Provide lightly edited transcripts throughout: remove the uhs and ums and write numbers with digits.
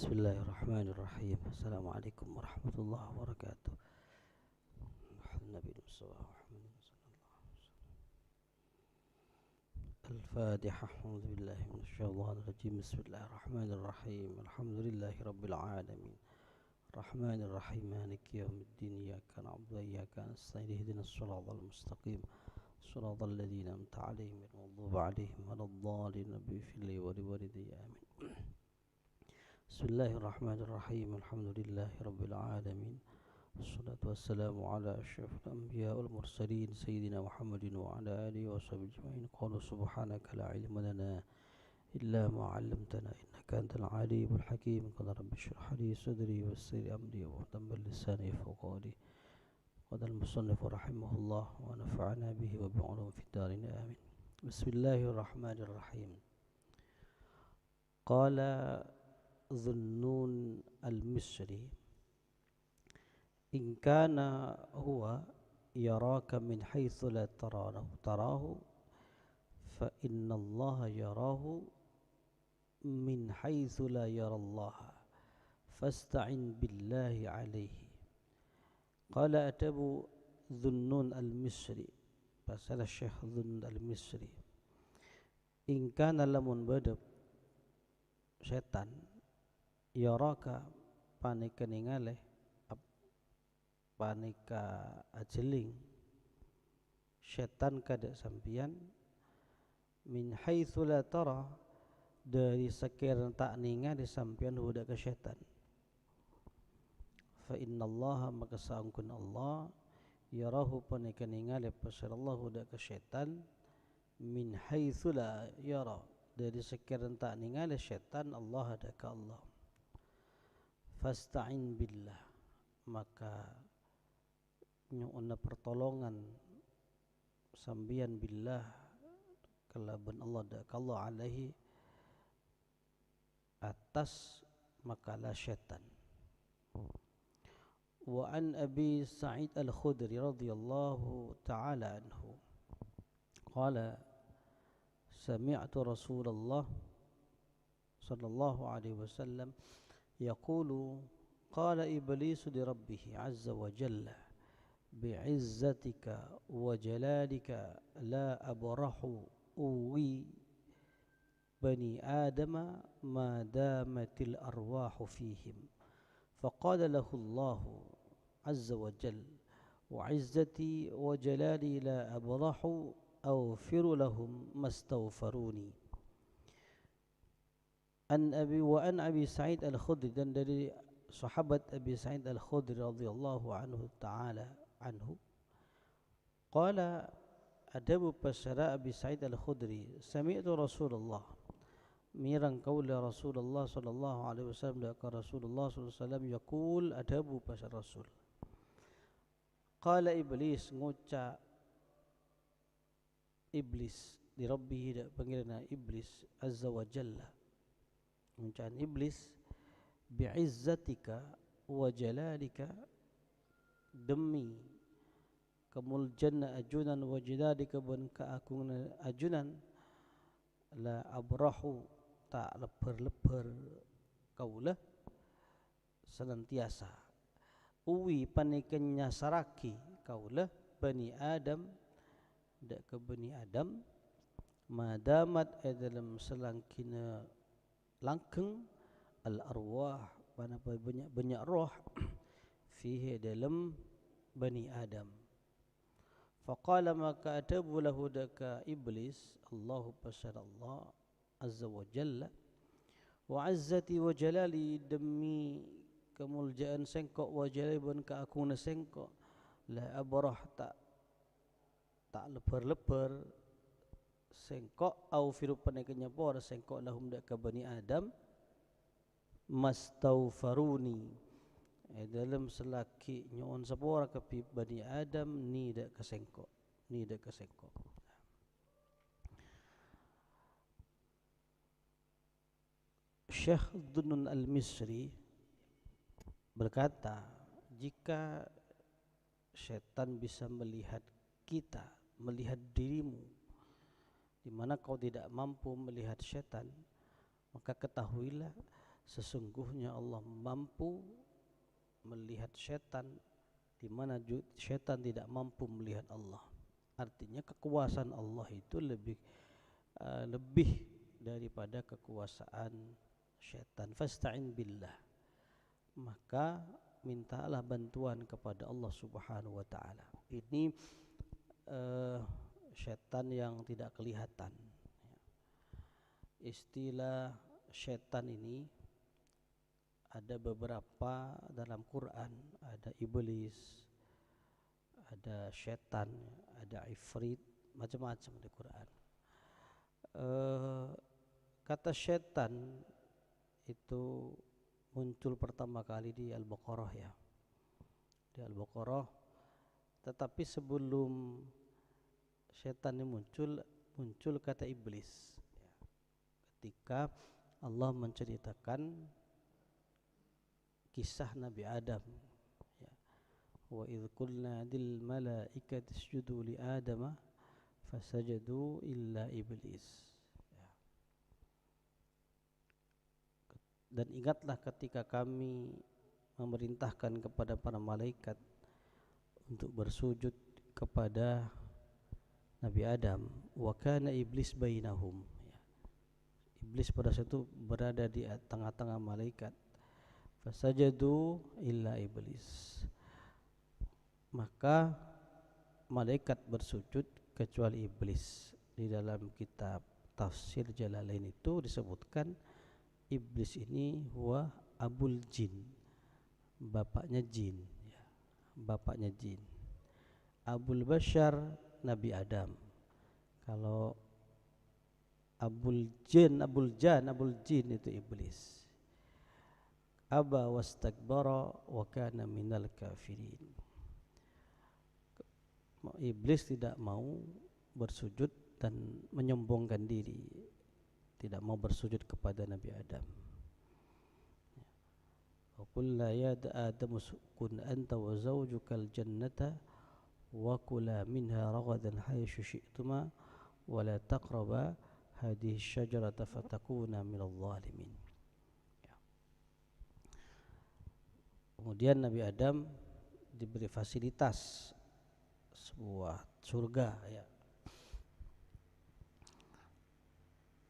Bismillahirrahmanirrahim. Assalamualaikum warahmatullahi wabarakatuh. Nabi Muhammad sallallahu alaihi wasallam. Al-Fatihah. A'udzu billahi minasyaitonir rajim. Bismillahirrahmanirrahim. Alhamdulillahi rabbil alamin. Rahmanir rahim. Maliki yaumiddin. Iyyaka na'budu wa iyyaka nasta'in. Ihdinas shiratal mustaqim. Shiratal ladzina an'amta 'alaihim ghairil maghdubi 'alaihim waladdallin. Rabbi ighfirli wa li walidayya. Amin. Bismillahirrahmanirrahim. Alhamdulillahi rabbil alamin. Wassalatu wassalamu ala asyrafil anbiya wal mursalin sayyidina Muhammadin wa ala alihi wa sahbihi ajma'in. Qala subhanaka la ilma lana illa ma 'allamtana innaka antal alimul hakim. Qala rabbi shrah li sadri wa yassir li amri wa hdil lisani yafqahu qawli. Qala al-musannif rahimahullah wa nafa'ana bihi wa bi'ulum fid darin amin. Bismillahirrahmanirrahim. Qala Dhunnun al-Misri, in kana huwa yaraka min haitsu la tarahu fa inna Allah yarahu min haitsu la yara Allah fasta'in billahi alaihi. Qala atabu Dhunnun al-Misri, pasal Syekh Dhunnun al-Misri, in kana lamun badab setan yaraka panika ningaleh panika ajeling setan kada sampian min haitsu la tara dari sekiranya tak ningali sampian huda ke setan fa innallaha maka saungkun Allah yarahu panika ningali pasal Allah huda ke setan min haitsu la yara dari sekiranya tak ningali setan Allah ada ke Allah. Fasta'in billah, maka nyu'una pertolongan sambian billah kalaban Allah da kallah alaihi atas makalah syaitan. Wa an Abi Sa'id Al-Khudri radhiyallahu ta'ala anhu qala sami'tu Rasulullah sallallahu alaihi wasallam يقول قال إبليس لربه عز وجل بعزتك وجلالك لا أبرح أوي بني آدم ما دامت الأرواح فيهم فقال له الله عز وجل وعزتي وجلالي لا أبرح أغفر لهم ما استغفروني. An Abi Sa'id Al-Khudri, dan dari sahabat Abi Sa'id Al-Khudri radhiyallahu anhu ta'ala anhu qala adabu pasara Abi Sa'id Al-Khudri sami'tu Rasulullah mirang qaula Rasulullah sallallahu alaihi wasallam da Rasulullah sallallahu alaihi wasallam yaqul adabu pasara Rasul qala iblis nguca iblis di rabbih da pangilana iblis azza wa jalla ucapan iblis bi'izzatika wa jalalika demi kemuljana ajunan wa jidadika ban keagungan ajunan la abrahu tak lepar-lepar kaulah senantiasa uwi panikanya saraki kaulah bani Adam dak ke bani Adam madamat dalam selangkina langkeng al-arwah mana banyak roh fihi dalam bani Adam. Faqala maka atabu lahu daka iblis Allahu pasal Allah azza wa jalla wa azzati wa jalali demi kemuliaan sengkok wa jalali ban keagungan sengkok la abrah tak lepar-lepar sengkok au firu paneknya por sengkok lahum dak ka bani Adam mastaufaruni dalam selaki nyon sapora ka bani Adam ni dak ka sengkok Syekh Dhunnun al-Misri berkata, jika syaitan bisa melihat kita, melihat dirimu di mana kau tidak mampu melihat syaitan, maka ketahuilah sesungguhnya Allah mampu melihat syaitan di mana syaitan tidak mampu melihat Allah. Artinya kekuasaan Allah itu lebih daripada kekuasaan syaitan. Fasta'in billah, maka mintalah bantuan kepada Allah Subhanahu wa taala. Ini syaitan yang tidak kelihatan. Istilah syaitan ini ada beberapa dalam Quran, ada iblis, ada syaitan, ada ifrit, macam-macam di Quran. Kata syaitan itu muncul pertama kali di Al-Baqarah ya, di Al-Baqarah. Tetapi sebelum syaitan ini muncul kata iblis ya. Ketika Allah menceritakan kisah Nabi Adam ya. Wa idh qulna lil malaikati isjudu li Adama fasajadu illa iblis ya. Dan ingatlah ketika kami memerintahkan kepada para malaikat untuk bersujud kepada Nabi Adam, wa kana iblis bainahum ya. Iblis pada saat itu berada di tengah-tengah malaikat. Fasajadu illa iblis, maka malaikat bersujud kecuali iblis. Di dalam kitab tafsir Jalalain itu disebutkan iblis ini huwa abul jin, bapaknya jin ya. Bapaknya jin. Abul Bashar Nabi Adam. Kalau abul jin itu iblis. Aba wastakbara wa kana minal kafirin. Iblis tidak mau bersujud dan menyombongkan diri, tidak mau bersujud kepada Nabi Adam. Wa qul la ya Adam uskun anta wa zawjukal jannata wa kula minha ragadan haitsu syi'tuma wa la taqraba hadhihi syajarata fatakuna minadh dhalimin. Kemudian Nabi Adam diberi fasilitas sebuah surga ya.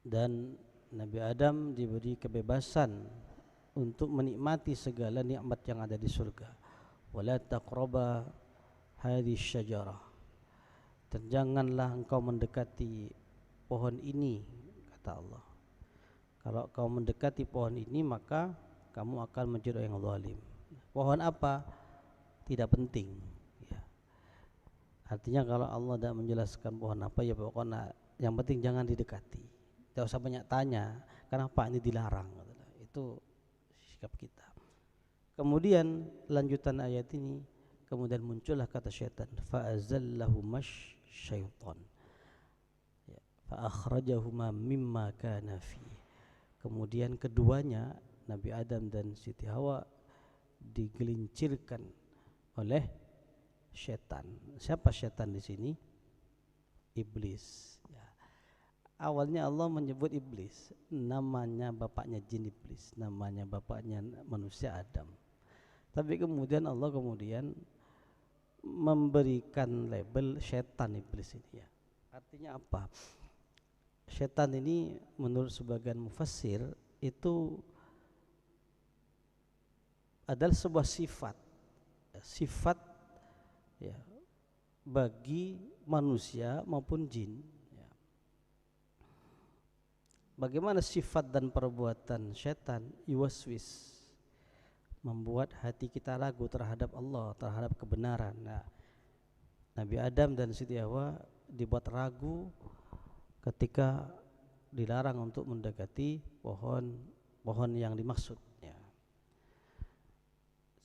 Dan Nabi Adam diberi kebebasan untuk menikmati segala nikmat yang ada di surga. Wala taqraba hadhihi syajarah, dan janganlah engkau mendekati pohon ini, kata Allah. Kalau kau mendekati pohon ini maka kamu akan menjadi orang zalim. Pohon apa? Tidak penting ya. Artinya kalau Allah tidak menjelaskan pohon apa, ya pokoknya yang penting jangan didekati. Tidak usah banyak tanya kenapa ini dilarang. Itu sikap kita. Kemudian lanjutan ayat ini, kemudian muncullah kata syaitan, fa'azallahumash syaitan ya, fa'akhrajahuma mimma kana fi. Kemudian keduanya, Nabi Adam dan Siti Hawa, digelincirkan oleh syaitan. Siapa syaitan di sini? Iblis ya. Awalnya Allah menyebut iblis, namanya bapaknya jin iblis, namanya bapaknya manusia Adam. Tapi kemudian Allah memberikan label syaitan iblis ini ya. Artinya apa? Syaitan ini menurut sebagian mufassir itu adalah sebuah sifat ya, bagi manusia maupun jin ya. Bagaimana sifat dan perbuatan syaitan? Yuwaswis, membuat hati kita ragu terhadap Allah, terhadap kebenaran. Nah, Nabi Adam dan Siti Hawa dibuat ragu ketika dilarang untuk mendekati pohon yang dimaksud ya.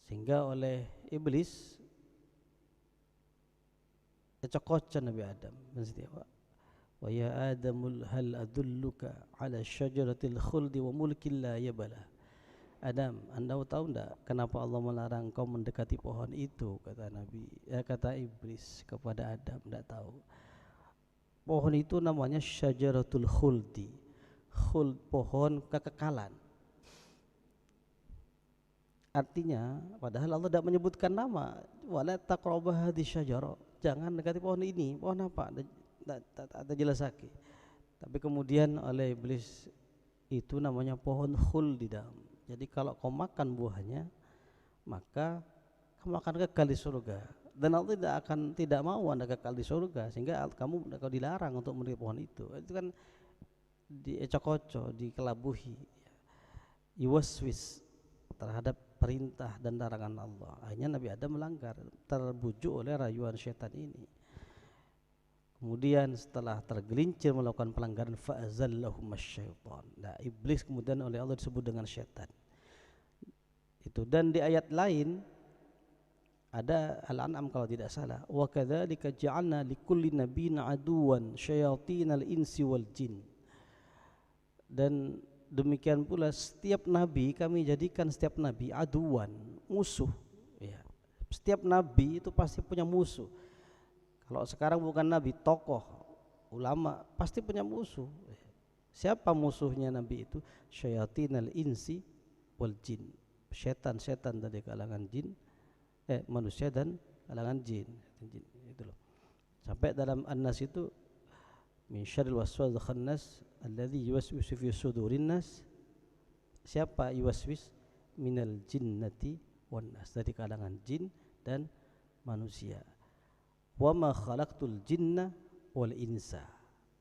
Sehingga oleh iblis kecokochan Nabi Adam dan Siti Hawa. Wa ya Adamul hal adulluka ala syajaratil khuldi wa mulkin la yabala. Adam, Anda tahu enggak kenapa Allah melarang kau mendekati pohon itu, kata iblis kepada Adam. Enggak tahu. Pohon itu namanya syajaratul khuldi. Khuld, pohon kekekalan. Artinya padahal Allah tidak menyebutkan nama, wala taqrabu hadhihi syajarah, jangan dekati pohon ini. Pohon apa? Tak jelas lagi. Tapi kemudian oleh iblis itu namanya pohon khuldi. Jadi kalau kau makan buahnya, maka kamu akan kekal di surga. Dan Allah tidak mau Anda kekal di surga, sehingga kamu dilarang untuk mendekati pohon itu. Itu kan diecok-ocok, dikelabuhi, yuwaswis terhadap perintah dan larangan Allah. Akhirnya Nabi Adam melanggar, terbujuk oleh rayuan syaitan ini. Kemudian setelah tergelincir melakukan pelanggaran, fa'azallahum asyaitan. Nah, iblis kemudian oleh Allah disebut dengan syaitan. Itu. Dan di ayat lain ada Al-An'am kalau tidak salah, wa kadzalika ja'alna likulli nabiyyin aduwan syayatinal insi wal jin. Dan demikian pula setiap nabi, kami jadikan setiap nabi aduan, musuh, ya. Setiap nabi itu pasti punya musuh. Kalau sekarang bukan nabi, tokoh, ulama, pasti punya musuh. Siapa musuhnya nabi itu? Syayatinal insi wal jin. Setan-setan dari kalangan jin, manusia dan kalangan jin. Itu loh. Sampai dalam An-Nas itu, min syarril waswasil khannas alladzi yuwaswisu fi sudurin nas. Siapa yuwaswis? Minal jinnati wan nas, dari kalangan jin dan manusia. Wa ma khalaqtul jinna wal insa.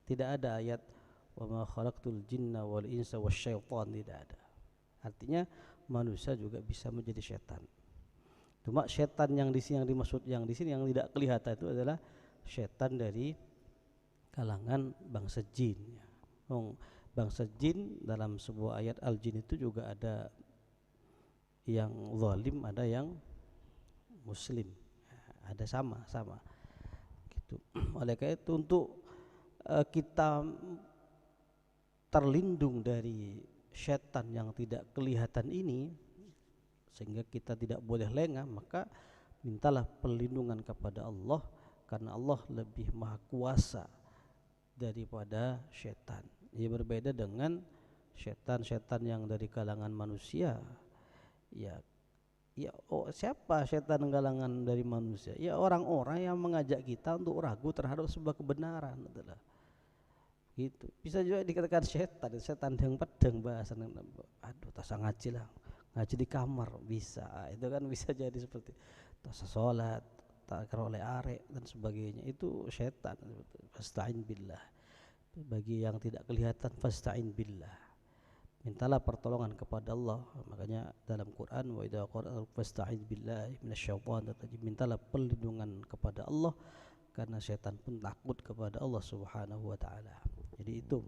Tidak ada ayat wa ma khalaqtul jinna wal insa wasyaitan, tidak ada. Artinya manusia juga bisa menjadi setan. Cuma setan yang di sini, yang dimaksud yang di sini yang tidak kelihatan itu adalah setan dari kalangan bangsa jin. Bangsa jin dalam sebuah ayat al-jin itu juga ada yang zalim, ada yang muslim, ada sama gitu. Oleh karena itu untuk kita terlindung dari setan yang tidak kelihatan ini, sehingga kita tidak boleh lengah, maka mintalah perlindungan kepada Allah, karena Allah lebih maha kuasa daripada setan. Ia berbeda dengan setan-setan yang dari kalangan manusia. Siapa setan kalangan dari manusia? Ya orang-orang yang mengajak kita untuk ragu terhadap sebuah kebenaran, adalah gitu. Bisa juga dikatakan setan yang pedang bahasa. Aduh, tasa ngaji lah, ngaji di kamar bisa. Itu kan bisa jadi seperti tasa sholat, tak oleh arek dan sebagainya, itu setan. Fasta'in billah. Bagi yang tidak kelihatan, fasta'in billah, mintalah pertolongan kepada Allah. Makanya dalam Quran, wa idza qara fasta'in billahi minasyaitonir rajim, mintalah perlindungan kepada Allah, karena setan pun takut kepada Allah Subhanahu wa taala. Jadi itu.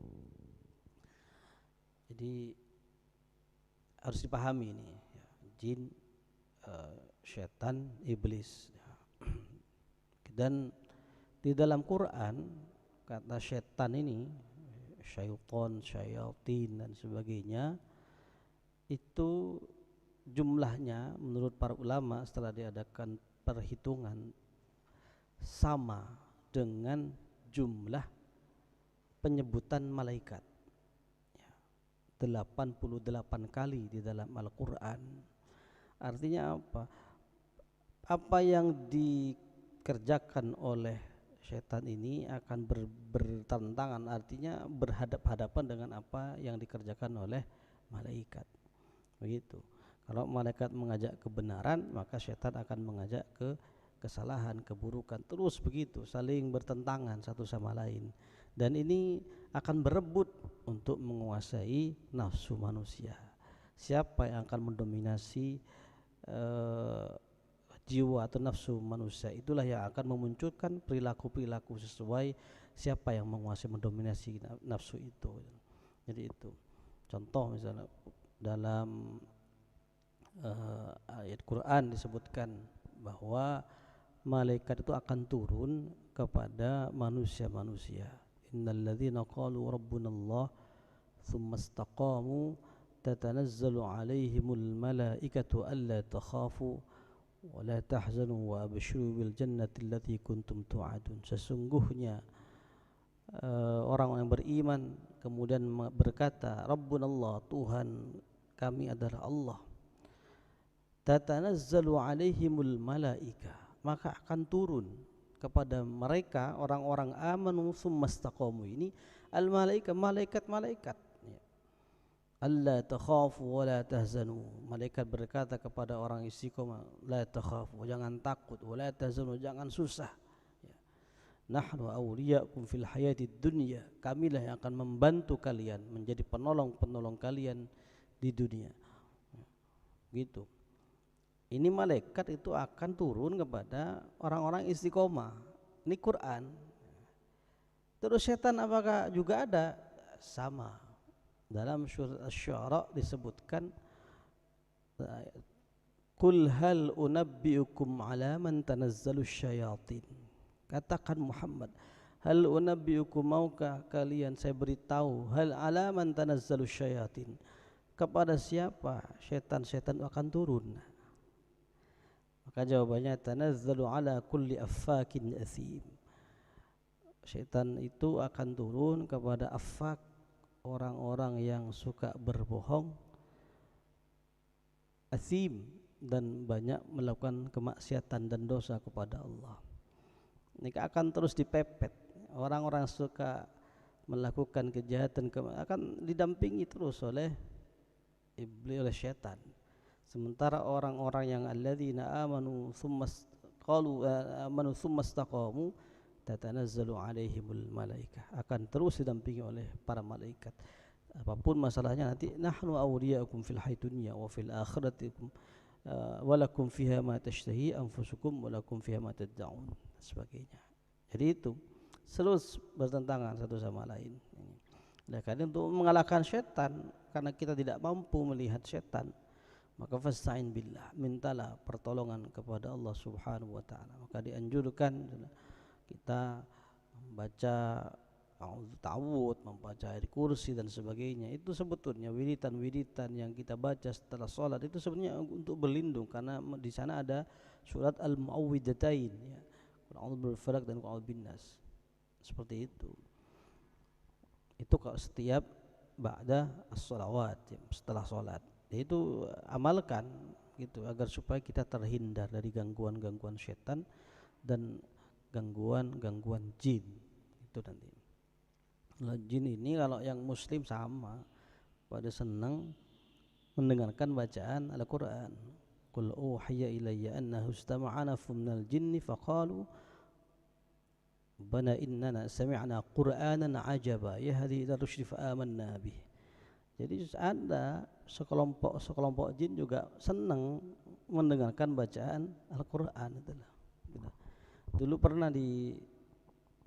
Jadi harus dipahami ini, ya. Jin, setan, iblis. Dan di dalam Quran kata setan ini, syaitan, syayatin dan sebagainya, itu jumlahnya menurut para ulama setelah diadakan perhitungan sama dengan jumlah penyebutan malaikat, 88 kali di dalam Al-Quran. Artinya apa? Apa yang dikerjakan oleh setan ini akan bertentangan, artinya berhadap-hadapan dengan apa yang dikerjakan oleh malaikat. Begitu. Kalau malaikat mengajak kebenaran, maka setan akan mengajak ke kesalahan, keburukan. Terus begitu, saling bertentangan satu sama lain. Dan ini akan berebut untuk menguasai nafsu manusia. Siapa yang akan mendominasi jiwa atau nafsu manusia, itulah yang akan memunculkan perilaku-perilaku sesuai siapa yang menguasai, mendominasi nafsu itu. Jadi itu contoh, misalnya dalam ayat Quran disebutkan bahwa malaikat itu akan turun kepada manusia-manusia. Innalladzina qalu rabbunallah tsumma istaqamu tatanazzalu alaihimul malaikatu alla takhafu wa la tahzanu wa abshiru bil jannati allati kuntum tu'adun. Sesungguhnya orang yang beriman kemudian berkata, Rabbunallah, Tuhan kami adalah Allah. tatanazzalu alaihimul malaika, maka akan turun kepada mereka orang-orang amanu tsumastaqamu ini al malaika, malaikat-malaikat ya. Alla takhafu wa la tahzanu, malaikat berkata kepada orang istiqomah, la takhafu, jangan takut, wa la tahzanu, jangan susah ya. Nahnu awliya'kum fil hayatid dunya, kamilah yang akan membantu kalian, menjadi penolong-penolong kalian di dunia gitu. Ini malaikat itu akan turun kepada orang-orang istiqomah. Ini Quran. Terus setan apakah juga ada? Sama. Dalam surat Asy-Syu'ara disebutkan, Qul hal unabbiukum ala man tanazzalu syayatin. Katakan Muhammad, hal unabbiukum, maukah kalian saya beritahu, hal ala man tanazzalu syayatin, kepada siapa setan-setan akan turun? Maka jawabannya, tanazzalu ala kulli affakin athim. Syaitan itu akan turun kepada affak, orang-orang yang suka berbohong, athim, dan banyak melakukan kemaksiatan dan dosa kepada Allah. Ini akan terus dipepet. Orang-orang suka melakukan kejahatan akan didampingi terus oleh iblis, oleh syaitan. Sementara orang-orang yang alladzina amanu tsumastaqamu tatanazzalu alaihimul malaikah, akan terus didampingi oleh para malaikat. Apapun masalahnya nanti, nahnu awliya'ukum fil hayatid dunya wa fil akhirati walakum fiha ma tashtahi anfusukum walakum fiha ma tad'un, sebagainya. Jadi itu terus bertentangan satu sama lain. Oleh karena untuk mengalahkan setan, karena kita tidak mampu melihat setan, maka fasta'in billah, mintalah pertolongan kepada Allah Subhanahu wa taala. Maka dianjurkan kita membaca ta'awudz, membaca ayat kursi dan sebagainya. Itu sebetulnya wiritan-wiritan yang kita baca setelah sholat itu sebenarnya untuk berlindung, karena di sana ada surat al-muawwidzatain ya, Qul a'udzu birabbil falaq dan Qul a'udzu binnas. Seperti itu. Itu kalau setiap ba'da as-shalawat ya, setelah sholat. Itu amalkan gitu agar supaya kita terhindar dari gangguan-gangguan setan dan gangguan-gangguan jin. Itu nanti. Nah, jin ini kalau yang muslim sama pada senang mendengarkan bacaan Al-Qur'an. Qul uhiya ilayya annahu istama'a nafarun minal jinni faqalu bana innana sami'na qur'anan ajaba yahdi ila rusydi fa amanna bih. Jadi ada sekelompok jin juga senang mendengarkan bacaan Al-Qur'an itulah. Dulu pernah di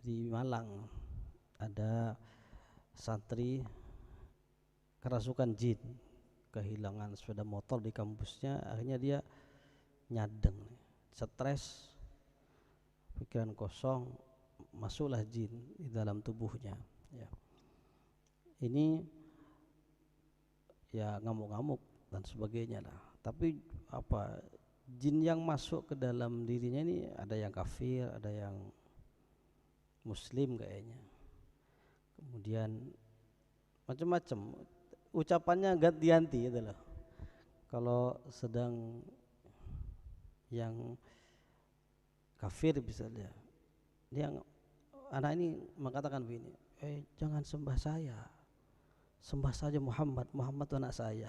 Malang ada santri kerasukan jin, kehilangan sepeda motor di kampusnya, akhirnya dia nyadeng, stres, pikiran kosong, masuklah jin di dalam tubuhnya ya. Ini ya ngamuk-ngamuk dan sebagainya lah. Tapi apa, jin yang masuk ke dalam dirinya ini ada yang kafir, ada yang muslim kayaknya. Kemudian macam-macam ucapannya ganti-ganti itu loh. Kalau sedang yang kafir misalnya, dia anak ini mengatakan begini, jangan sembah saya, sembah saja Muhammad itu anak saya.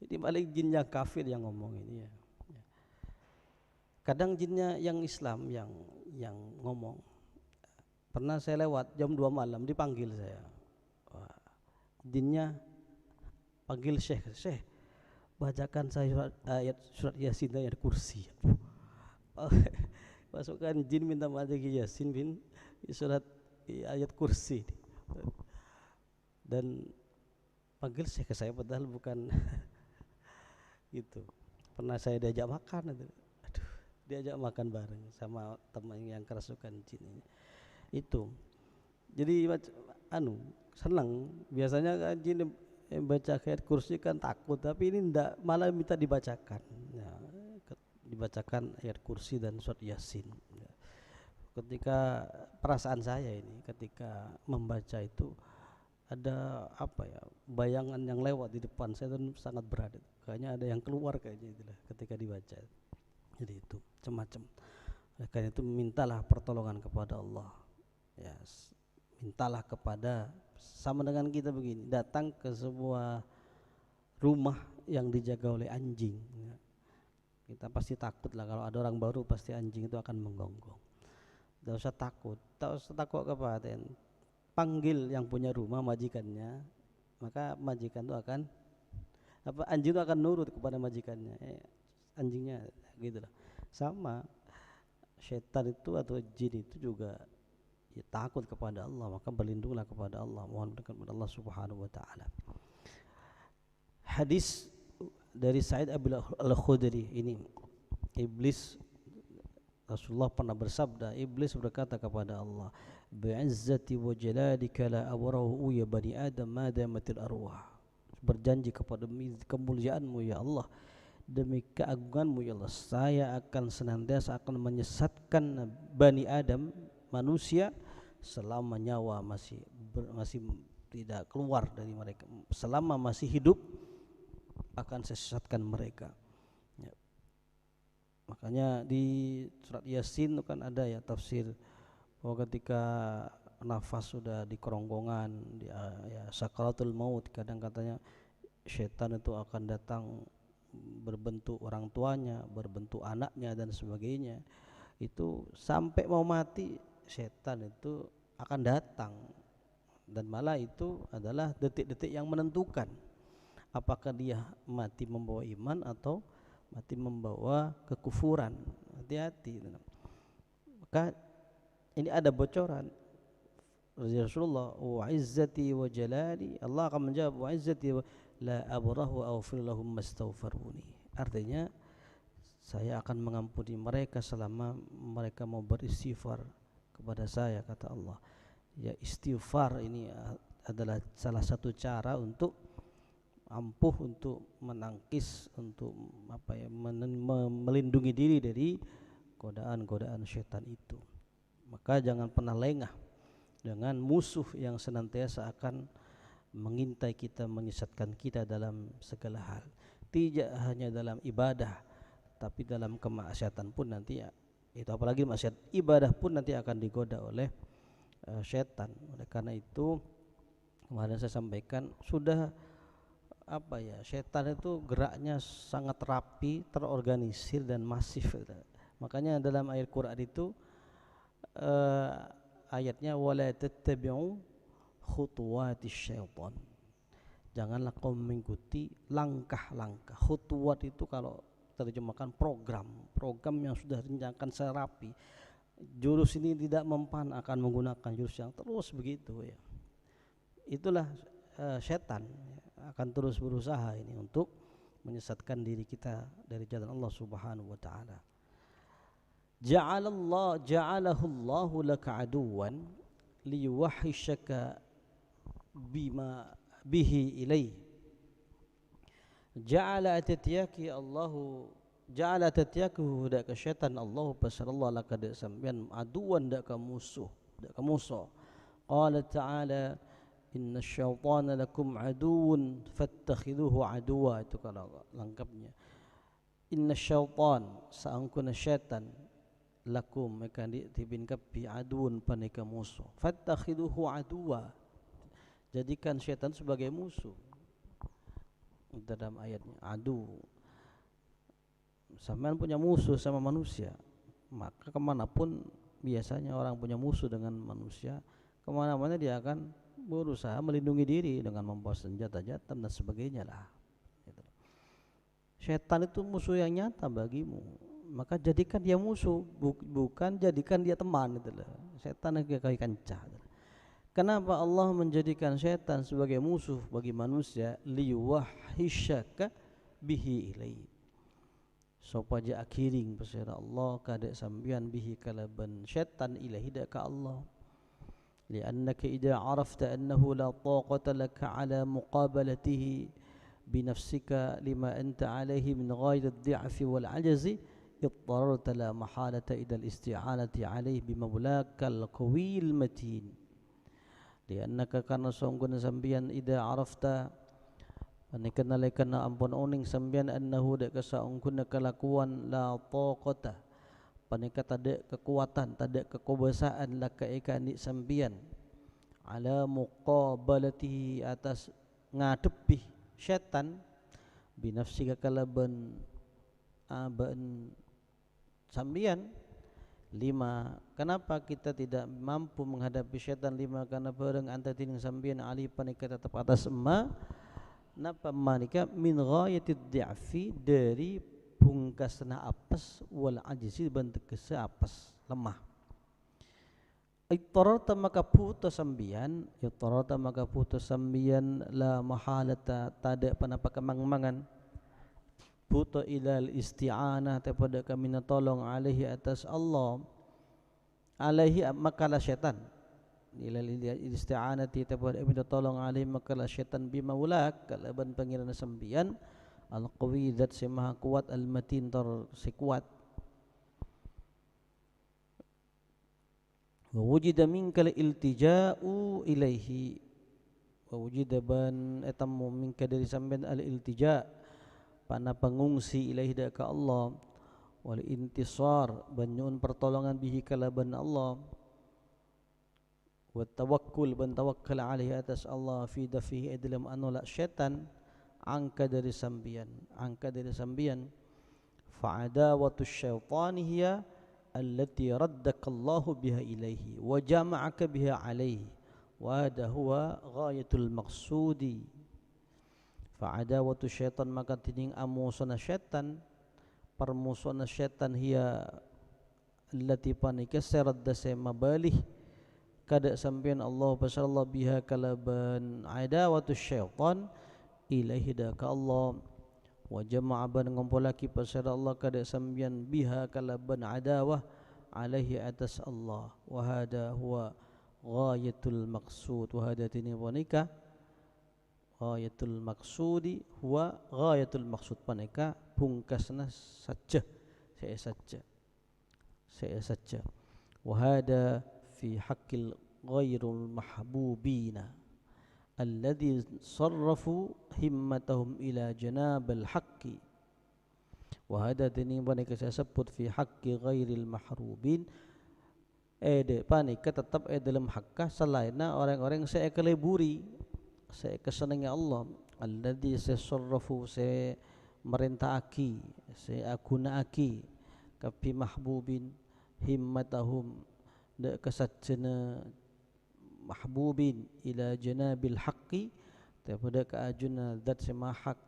Ini balik jin yang kafir yang ngomong ini ya. Kadang jinnya yang Islam yang ngomong. Pernah saya lewat jam 2 malam dipanggil saya. Wah, jinnya panggil Syekh, bacakan saya surat Yasin dan ayat kursi. Masukkan jin minta baca Yasin bin surat ayat kursi. Dan panggil Syekh saya padahal bukan gitu. Pernah saya diajak makan itu. Diajak makan bareng sama teman yang kerasukan jin ini. Itu. Jadi senang. Biasanya kan jin baca ayat kursi kan takut, tapi ini enggak, malah minta dibacakan. Ya, dibacakan ayat kursi dan surat Yasin. Ya. Ketika perasaan saya ini ketika membaca itu ada apa ya, bayangan yang lewat di depan saya itu sangat berat. mukanya ada yang keluar kayaknya itulah ketika dibaca. Jadi itu macam-macam. Oleh karena itu mintalah pertolongan kepada Allah. Ya, mintalah kepada, sama dengan kita begini, datang ke sebuah rumah yang dijaga oleh anjing. Ya. Kita pasti takut lah kalau ada orang baru, pasti anjing itu akan menggonggong. Tidak usah takut, tidak usah takut kepada, panggil yang punya rumah, majikannya, maka majikan itu akan anjing itu akan nurut kepada majikannya, anjingnya gitu lah. Sama setan itu atau jin itu juga ya, takut kepada Allah, maka berlindunglah kepada Allah, mohon kepada Allah Subhanahu wa taala. Hadis dari Sa'id Al-Khudri ini, iblis, Rasulullah pernah bersabda, iblis berkata kepada Allah, bi'izzati wa jalalika la abrahu ya bani adam ma damatil arwah, berjanji kepada kemuliaanmu ya Allah, demi keagunganmu ya Allah, saya akan senantiasa akan menyesatkan bani Adam, manusia, selama nyawa masih tidak keluar dari mereka, selama masih hidup akan saya sesatkan mereka. Ya. Makanya di surat Yasin kan ada ya tafsir bahwa ketika nafas sudah di kerongkongan, ya sakaratul maut, kadang katanya setan itu akan datang berbentuk orang tuanya, berbentuk anaknya dan sebagainya. Itu sampai mau mati setan itu akan datang, dan malah itu adalah detik-detik yang menentukan apakah dia mati membawa iman atau mati membawa kekufuran. Hati-hati. Maka ini ada bocoran Rasulullah, wa izzati wa jalali, Allah akan menjawab wa izzati wa la abrahu aghfir lahum mastaghfaruni. Artinya saya akan mengampuni mereka selama mereka mau beristighfar kepada saya, kata Allah. Ya, istighfar ini adalah salah satu cara untuk ampuh, untuk menangkis, untuk melindungi diri dari godaan-godaan syaitan itu. Maka jangan pernah lengah dengan musuh yang senantiasa akan mengintai kita, menyesatkan kita dalam segala hal. Tidak hanya dalam ibadah, tapi dalam kemaksiatan pun nanti ya, itu apalagi maksiat ibadah pun nanti akan digoda oleh syaitan. Oleh karena itu kemarin saya sampaikan, sudah syaitan itu geraknya sangat rapi, terorganisir dan masif. Makanya dalam ayat Quran itu ayatnya wala tattabi'u khutuwatis syaitan, janganlah kau mengikuti langkah-langkah. Khutuwat itu kalau terjemahkan program yang sudah direncanakan serapi. Jurus ini tidak mempan, akan menggunakan jurus yang terus begitu ya. Itulah setan akan terus berusaha ini untuk menyesatkan diri kita dari jalan Allah Subhanahu wa taala. Ja'alahu Allahu laka aduwan liyuwahhishaka bima bihi ilai. Ja'ala tatyaku dak syaitan Allah pasallallahu laka dak sampean aduwan dak musuh. Qala ta'ala inna syaitana lakum aduun fattakhiduhu aduwa, itu kalau lengkapnya. Inna syaitan, saangkuna syaitan, lakum maka dibin kapi aduun panika musuh, fattakhiduhu aduwa, jadikan syaitan sebagai musuh. Dalam ayatnya adu, sampean punya musuh sama manusia, maka kemanapun biasanya orang punya musuh dengan manusia, kemana-mana dia akan berusaha melindungi diri dengan membawa senjata tajam dan sebagainya lah. Setan itu musuh yang nyata bagimu, maka jadikan dia musuh, bukan jadikan dia teman. Setan yang kaya kancah. Kenapa Allah menjadikan setan sebagai musuh bagi manusia? Liyuwahhishaka bihi ilai, supaya akhiring pesera Allah kada sambian bihi kalaban setan ilahi ka Allah. لأنك إذا عرفت أنه لا طاقة لك على مقابلته بنفسك لما أنت عليه من غاية الضعف والعجز اضطررت لا محالة إلى الاستعانة عليه بمولاك القوي المتين. لأنك karena sungguh sambian إذا عرفت Panikana lekana ampun oning sambian annahu dak kasaungkuna kelakuan la taqata. Panika tada kekuatan, tada kekobasaan laka ikan di sambian ala muqabalatihi atas ngadepi syaitan binafsika kalaban aban sambian. Lima, kenapa kita tidak mampu menghadapi syaitan? Lima, karena barang anta tining sambian ali panika tetap atas emma napa manika min ghayatid di'fi dari pungkasna apes wal ajzi bentuk kese apes lemah. Ittarata maka putus sambian, ittarata maka putus sambian la mahalata tada panapa kemang-mangan puto ilal isti'anah kepada kami tolong alaihi atas Allah alaihi makalah syaitan ilal isti'anati kepada kami tolong alaihi makalah syaitan bimaulak kalaban pangeran sambian al-qawi zat si maha kuat al-matin tar si kuat. Wa wujida minkal iltija'u ilaihi wa wujida ban etamu minka dari sambian al-iltija' pana pengungsi ilahi ka Allah wal intisar banyun pertolongan bihi kalaban Allah wa tawakkul ban tawakkal alaihi atas Allah fi dafihi dalam anula syaitan angka dari sambian fa adawatu syaitani hiya allati raddaka Allah biha ilaihi wa jama'aka biha alaihi wa hadha huwa ghayatul maqsudi. Fa'adawatu syaitan maka tining amusana syaitan permusuhna syaitan hiya allati panika saradda sema balih kada sampean Allah pasallallahu biha kalaban adawatu syaitan ilaihi ka Allah wa jama'a ban ngumpulaki pasal Allah kada sampean biha kalaban adawah alaihi atas Allah wa hada huwa ghayatul maqsud wa hada tining panika ghayatul maqsudi huwa ghayatul maqsud panika pungkasna saja saya saja wa hada fi haqqil ghairul mahbubina alladhi sarrafu himmatahum ila janabil haqqi wa hada dini panika saya sebut fi haqqi ghairil mahrubin panika tetap dalam hakkah selainna orang-orang saya keleburi saya kesenangan Allah alladzi sasarrafu saya merintahaki saya agunaaki kapi mahbubin himmatahum da kasajjana mahbubin ila janabil haqqi daripada keajuna zat sema hak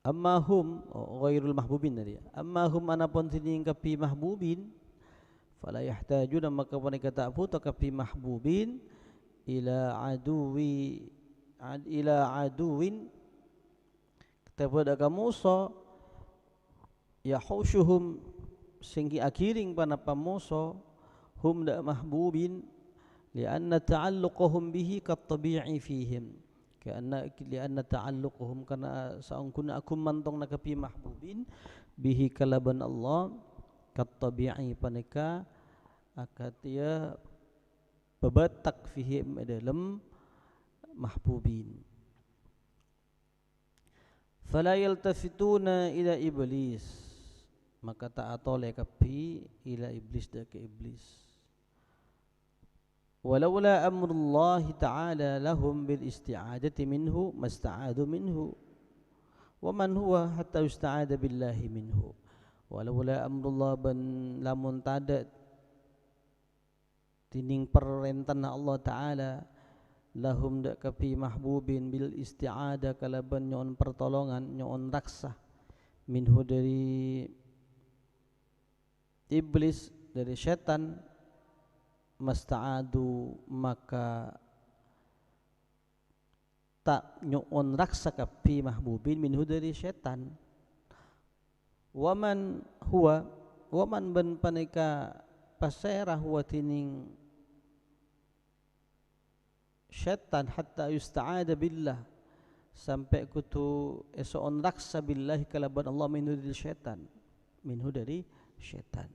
amma hum ghairul mahbubin tadi amma hum anapun tining kapi mahbubin fala yahtajuna maka panika tak butuh kapi mahbubin ila aduwin kepada Musa yahushuhum singgi akhiring pana pamuso hum da mahbubin lianna ta'alluqahum bihi kat-tabi'i fihim lianna ta'alluqahum kana saungkun akum mantong nakapi mahbubin bihi kalaban Allah kat-tabi'i panika akatia babatak fihim dalam mahbubin fala yaltafituna ila iblis maka tak atole kapi ila iblis dak iblis walaula amrullahi ta'ala lahum bil isti'adati minhu masta'adu minhu wa man huwa hatta yusta'ada billahi minhu walaula amrullah ban lamun tadat tining perintahna Allah Ta'ala lahum dak kapi mahbubin bil isti'adah kalaban nyon pertolongan nyon raksa minhu dari iblis dari syaitan masta'adu maka tak nyon raksa kapi mahbubin minhu dari syaitan waman ban panika pasera huwa tining syaitan hatta yusta'ada billah sampai kutu esoon raksa billahi kalaban Allah minhu dari syaitan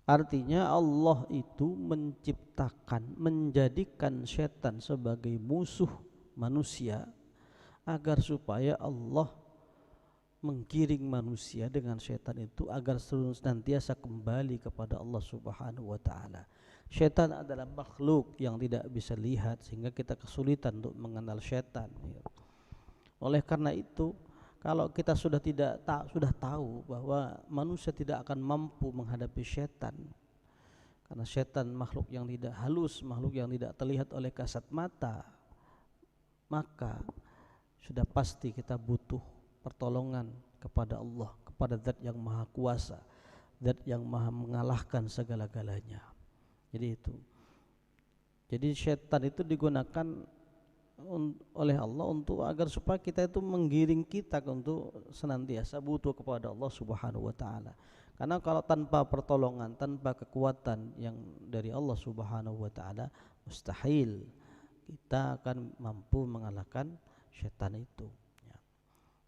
artinya Allah itu menciptakan menjadikan syaitan sebagai musuh manusia agar supaya Allah menggiring manusia dengan setan itu agar senantiasa kembali kepada Allah Subhanahu wa taala. Setan adalah makhluk yang tidak bisa lihat sehingga kita kesulitan untuk mengenal setan. Oleh karena itu, kalau kita sudah sudah tahu bahwa manusia tidak akan mampu menghadapi setan, karena setan makhluk yang tidak halus, makhluk yang tidak terlihat oleh kasat mata, maka sudah pasti kita butuh pertolongan kepada Allah, kepada Zat yang Maha Kuasa, Zat yang Maha mengalahkan segala-galanya. Jadi itu. Jadi setan itu digunakan oleh Allah untuk agar supaya kita itu menggiring kita untuk senantiasa butuh kepada Allah Subhanahu wa taala. Karena kalau tanpa pertolongan, tanpa kekuatan yang dari Allah Subhanahu wa taala, mustahil kita akan mampu mengalahkan setan itu.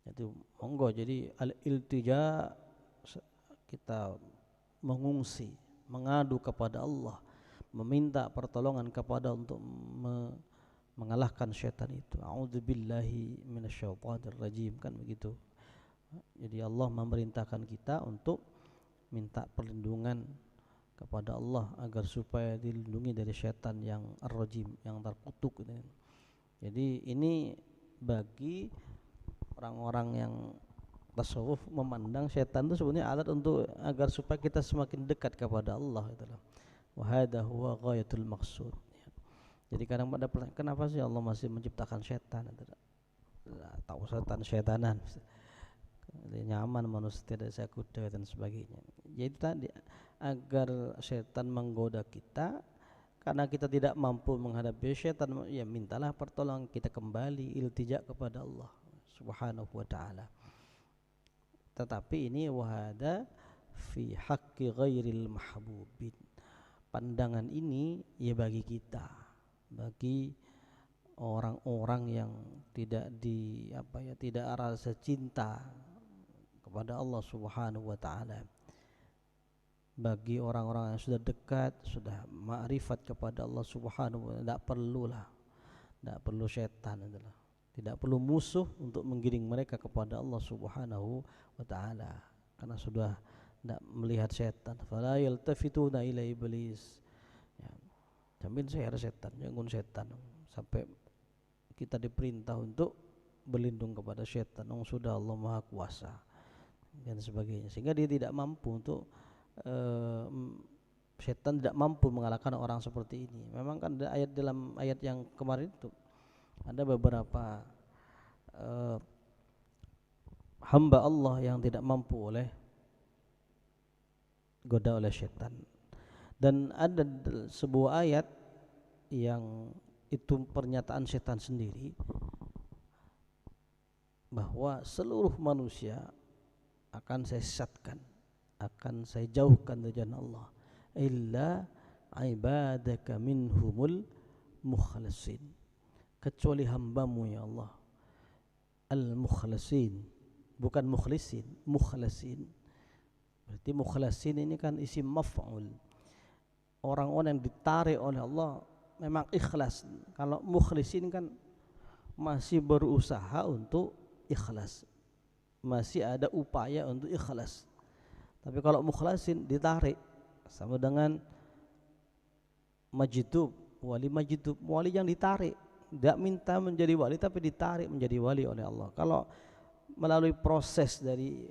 Jadi monggo, jadi al-iltija, kita mengungsi, mengadu kepada Allah, meminta pertolongan kepada untuk mengalahkan syaitan itu. A'udzubillahi minasyaitonir rajim, kan begitu. Jadi Allah memerintahkan kita untuk minta perlindungan kepada Allah agar supaya dilindungi dari syaitan yang ar-rajim, yang terkutuk. Jadi ini bagi orang-orang yang tasawuf memandang syaitan itu sebenarnya alat untuk agar supaya kita semakin dekat kepada Allah, itulah. Wa hadza huwa ghayatul maqsud. Jadi kadang pada pertanyaan, kenapa sih Allah masih menciptakan syaitan? Tahu setan-syaitanan, nyaman manusia tidak saya kuda dan sebagainya. Jadi tadi agar syaitan menggoda kita, karena kita tidak mampu menghadapi syaitan, ya mintalah pertolongan, kita kembali iltija kepada Allah Subhanahu wa taala. Tetapi ini wahada fi haqqi ghairil mahbubin. Pandangan ini ya bagi kita, bagi orang-orang yang tidak tidak rasa cinta kepada Allah Subhanahu wa taala. Bagi orang-orang yang sudah dekat, sudah ma'rifat kepada Allah Subhanahu wa taala, tidak perlu syaitan, itulah. Tidak perlu musuh untuk menggiring mereka kepada Allah Subhanahu wa taala, karena sudah tidak melihat setan. Fala yaltafituna ila iblis. Ya, jamin saya setan, jangan setan, sampai kita diperintah untuk berlindung kepada setan. Sudah Allah Maha Kuasa dan sebagainya, sehingga dia tidak mampu untuk setan tidak mampu mengalahkan orang seperti ini. Memang kan ada ayat, dalam ayat yang kemarin itu ada beberapa hamba Allah yang tidak mampu oleh goda oleh setan. Dan ada sebuah ayat yang itu pernyataan setan sendiri, bahwa seluruh manusia akan saya sesatkan, akan saya jauhkan dari jalan Allah, illa ibadaka minhumul mukhlasin, kecuali hambamu ya Allah al-mukhlasin, bukan mukhlisin, mukhlasin. Berarti mukhlasin ini kan isim maf'ul, orang-orang yang ditarik oleh Allah memang ikhlas. Kalau mukhlisin kan masih berusaha untuk ikhlas, masih ada upaya untuk ikhlas. Tapi kalau mukhlasin ditarik, sama dengan majdub, wali majdub, wali yang ditarik, tidak minta menjadi wali tapi ditarik menjadi wali oleh Allah. Kalau melalui proses dari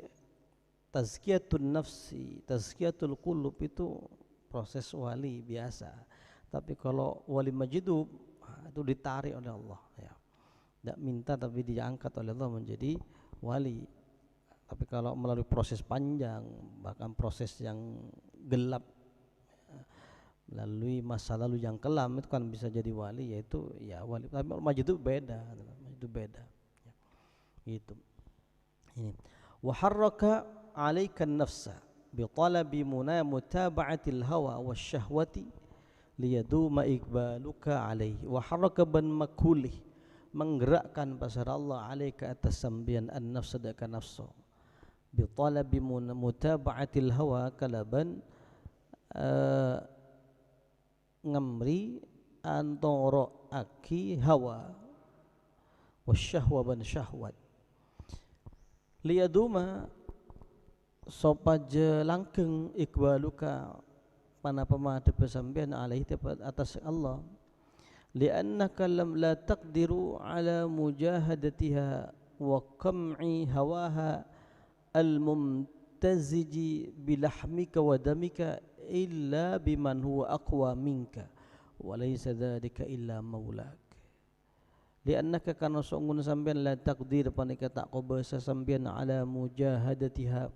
tazkiyatun nafsi, tazkiyatul qulub, itu proses wali biasa. Tapi kalau wali majdub itu ditarik oleh Allah, ya. Tidak minta tapi diangkat oleh Allah menjadi wali. Tapi kalau melalui proses panjang, bahkan proses yang gelap, melalui masa lalu yang kelam, itu kan bisa jadi wali, yaitu ya wali. Tapi majdub beda, itu beda. Ya. Gitu. Ini. Wa harraka 'alaika an-nafsa bi talabi mutaba'atil hawa wasyahwati liyaduma iqbaluka alaihi. Wa harraka ban makulih, menggerakkan pasar Allah 'alaika atas sambian an-nafsa daka nafsu bi talabi mutaba'atil hawa, kalaban ngemri antara aki hawa, wasyahwa ban syahwat liyaduma sopaja langkeng ikbaluka panapa madhep sampeyan alaihi atas Allah li'annaka lam la taqdiru ala mujahadatiha wa qam'i hawaha al-mumtaziji bilahmika wa damika illa biman huwa aqwa minka wa laysa dhalika illa maulak li'annaka kana sungun sampeyan la taqdir panika tak kubasa sampeyan ala mujahadatiha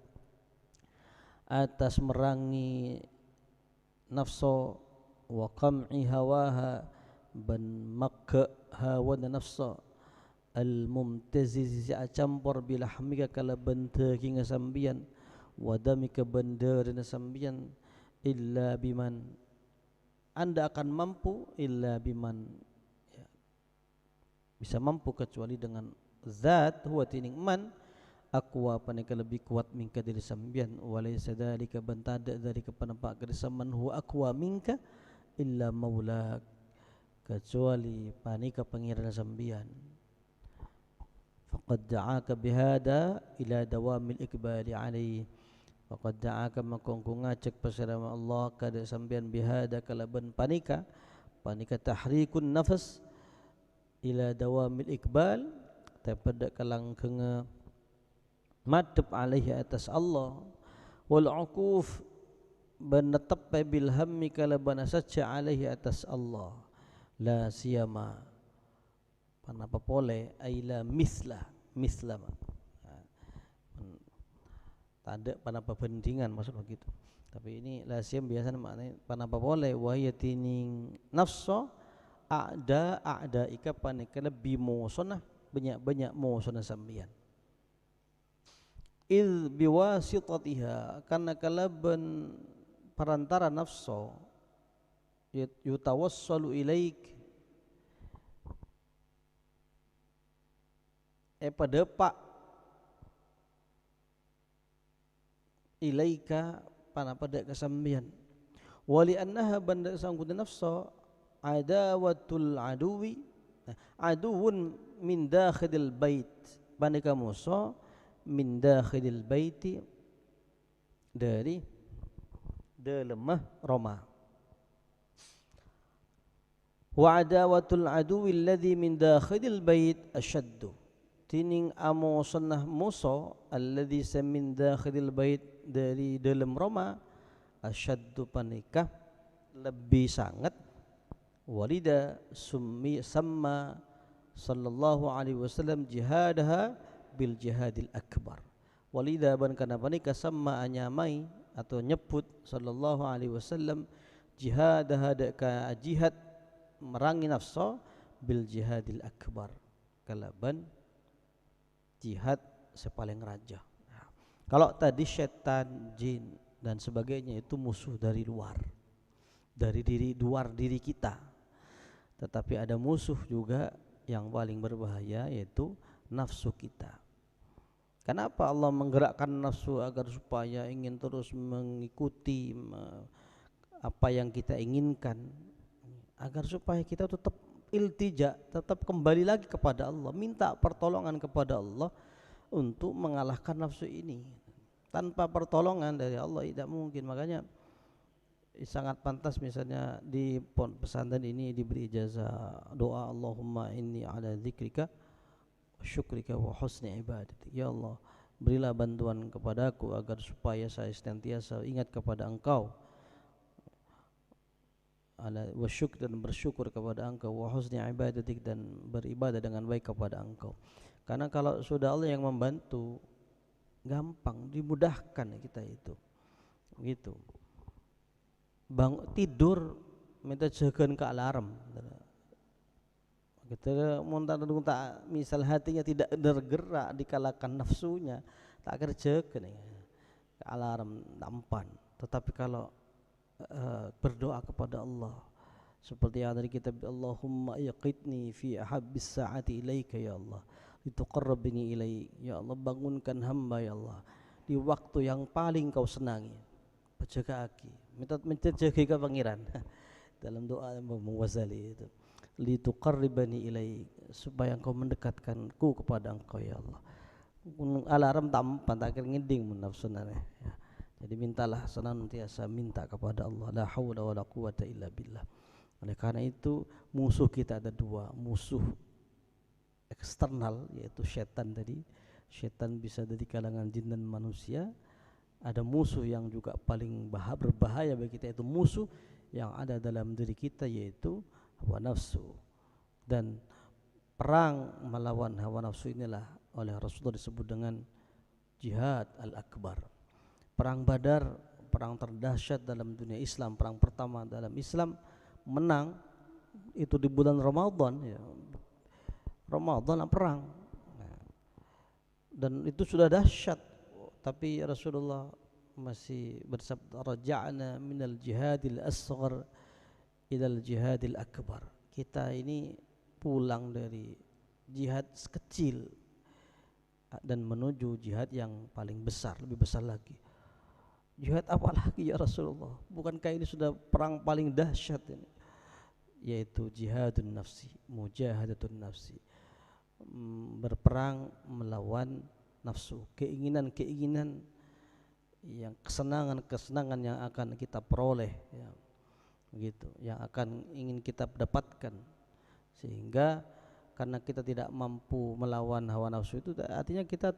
atas merangi nafsu wa qam'i hawaha ban makka hawa nafsu al mumtaziz campur bilahmika kala benda kinga sambian wadamika benda dan sambian illa biman anda akan mampu illa biman ya, bisa mampu kecuali dengan zat huwa tining man aqwa panika lebih kuat minka dari sambian walaysa dzalika bantada dari kepenampak dari saman huwa aqwa minka illa maulak kecuali panika pangeran sambian faqad da'aka bihada ila dawamil ikbali alaihi faqad da'aka makongku ngajak pasarama Allah kada sambian bihada kalaban panika tahrikun nafas ila dawamil ikbal tapada kalangkenga madhep alaihi atas Allah wal uquf banatap bil hammi kala banasaja alaihi atas Allah la siyama panapa pole aila misla tanda panapa bandingan maksud begitu tapi ini la siyam biasanya maknanya panapa pole wahiyatining nafsu a'da ika panika lebih musonah banyak musonah sambian il biwasitatiha karena kalaban perantara nafsu yutawassalu ilaik pada pak ilaika pana pada kesambian wali annaha banda sangkut nafsu adawatul aduwi aduun min dakhilil bait bandika musa min dakhilil baiti dari dalam rumah wa adawatul aduwi alladhi min dakhilil bait ashaddu tining amo sunnah musa alladhi min dakhilil bait dari dalam rumah ashaddu panikah lebih sangat walida sama sallallahu alaihi wasallam jihadaha bil jihadil akbar walida ban kana panika sama anyamai atau nyebut sallallahu alaihi wasallam jihadaha ka jihad merangi nafsu bil jihadil akbar kalaban jihad sepaling raja. Nah, kalau tadi setan, jin dan sebagainya itu musuh dari luar, dari luar diri kita. Tetapi ada musuh juga yang paling berbahaya yaitu nafsu kita. Kenapa Allah menggerakkan nafsu agar supaya ingin terus mengikuti apa yang kita inginkan, agar supaya kita tetap iltija, tetap kembali lagi kepada Allah, minta pertolongan kepada Allah untuk mengalahkan nafsu ini. Tanpa pertolongan dari Allah tidak mungkin. Makanya sangat pantas misalnya di pesantren ini diberi ijazah doa Allahumma inni ala dzikrika wa syukrika wa husni ibadati. Ya Allah, berilah bantuan kepadaku agar supaya saya senantiasa ingat kepada Engkau, ala wasyuk dan bersyukur kepada Engkau, wa husni ibadatik dan beribadah dengan baik kepada Engkau. Karena kalau sudah Allah yang membantu, gampang, dimudahkan kita itu. Gitu. Tidur minta jagaan ke alarm. Kita tak misal hatinya tidak bergerak dikalahkan nafsunya, tak kerjakan ke alarm tampan. Tetapi kalau berdoa kepada Allah seperti yang dari kitab Allahumma yaqidni fi ahabbis sa'ati ilaika ya Allah lituqarribni ilaik ya Allah, bangunkan hamba ya Allah di waktu yang paling kau senangi, penjaga aki minta jaga ke pangeran dalam doa Imam Ghazali itu. lituqarribani ilaik, supaya engkau mendekatkanku kepada engkau ya Allah. Alarm tampan tak kira ngiding mun nafsunana ya. Jadi mintalah senantiasa minta kepada Allah, la haula wala quwata illa billah. Oleh karena itu musuh kita ada dua, musuh eksternal yaitu setan tadi. Setan bisa dari kalangan jin dan manusia. Ada musuh yang juga paling berbahaya bagi kita, itu musuh yang ada dalam diri kita, yaitu hawa nafsu. Dan perang melawan hawa nafsu inilah oleh Rasulullah disebut dengan jihad al-akbar. Perang Badar, perang terdahsyat dalam dunia Islam, perang pertama dalam Islam, menang itu di bulan Ramadan ya. Ramadan perang. Dan itu sudah dahsyat, tapi Rasulullah masih bersabda, raja'na minal jihadil asghar ilal jihadil akbar. Kita ini pulang dari jihad kecil dan menuju jihad yang paling besar, lebih besar lagi. Jihad apa lagi ya Rasulullah? Bukankah ini sudah perang paling dahsyat ini? Yaitu jihadun nafsi, mujahadatun nafsi. Berperang melawan nafsu, keinginan-keinginan yang kesenangan-kesenangan yang akan kita peroleh ya, begitu, yang akan ingin kita dapatkan. Sehingga karena kita tidak mampu melawan hawa nafsu itu, artinya kita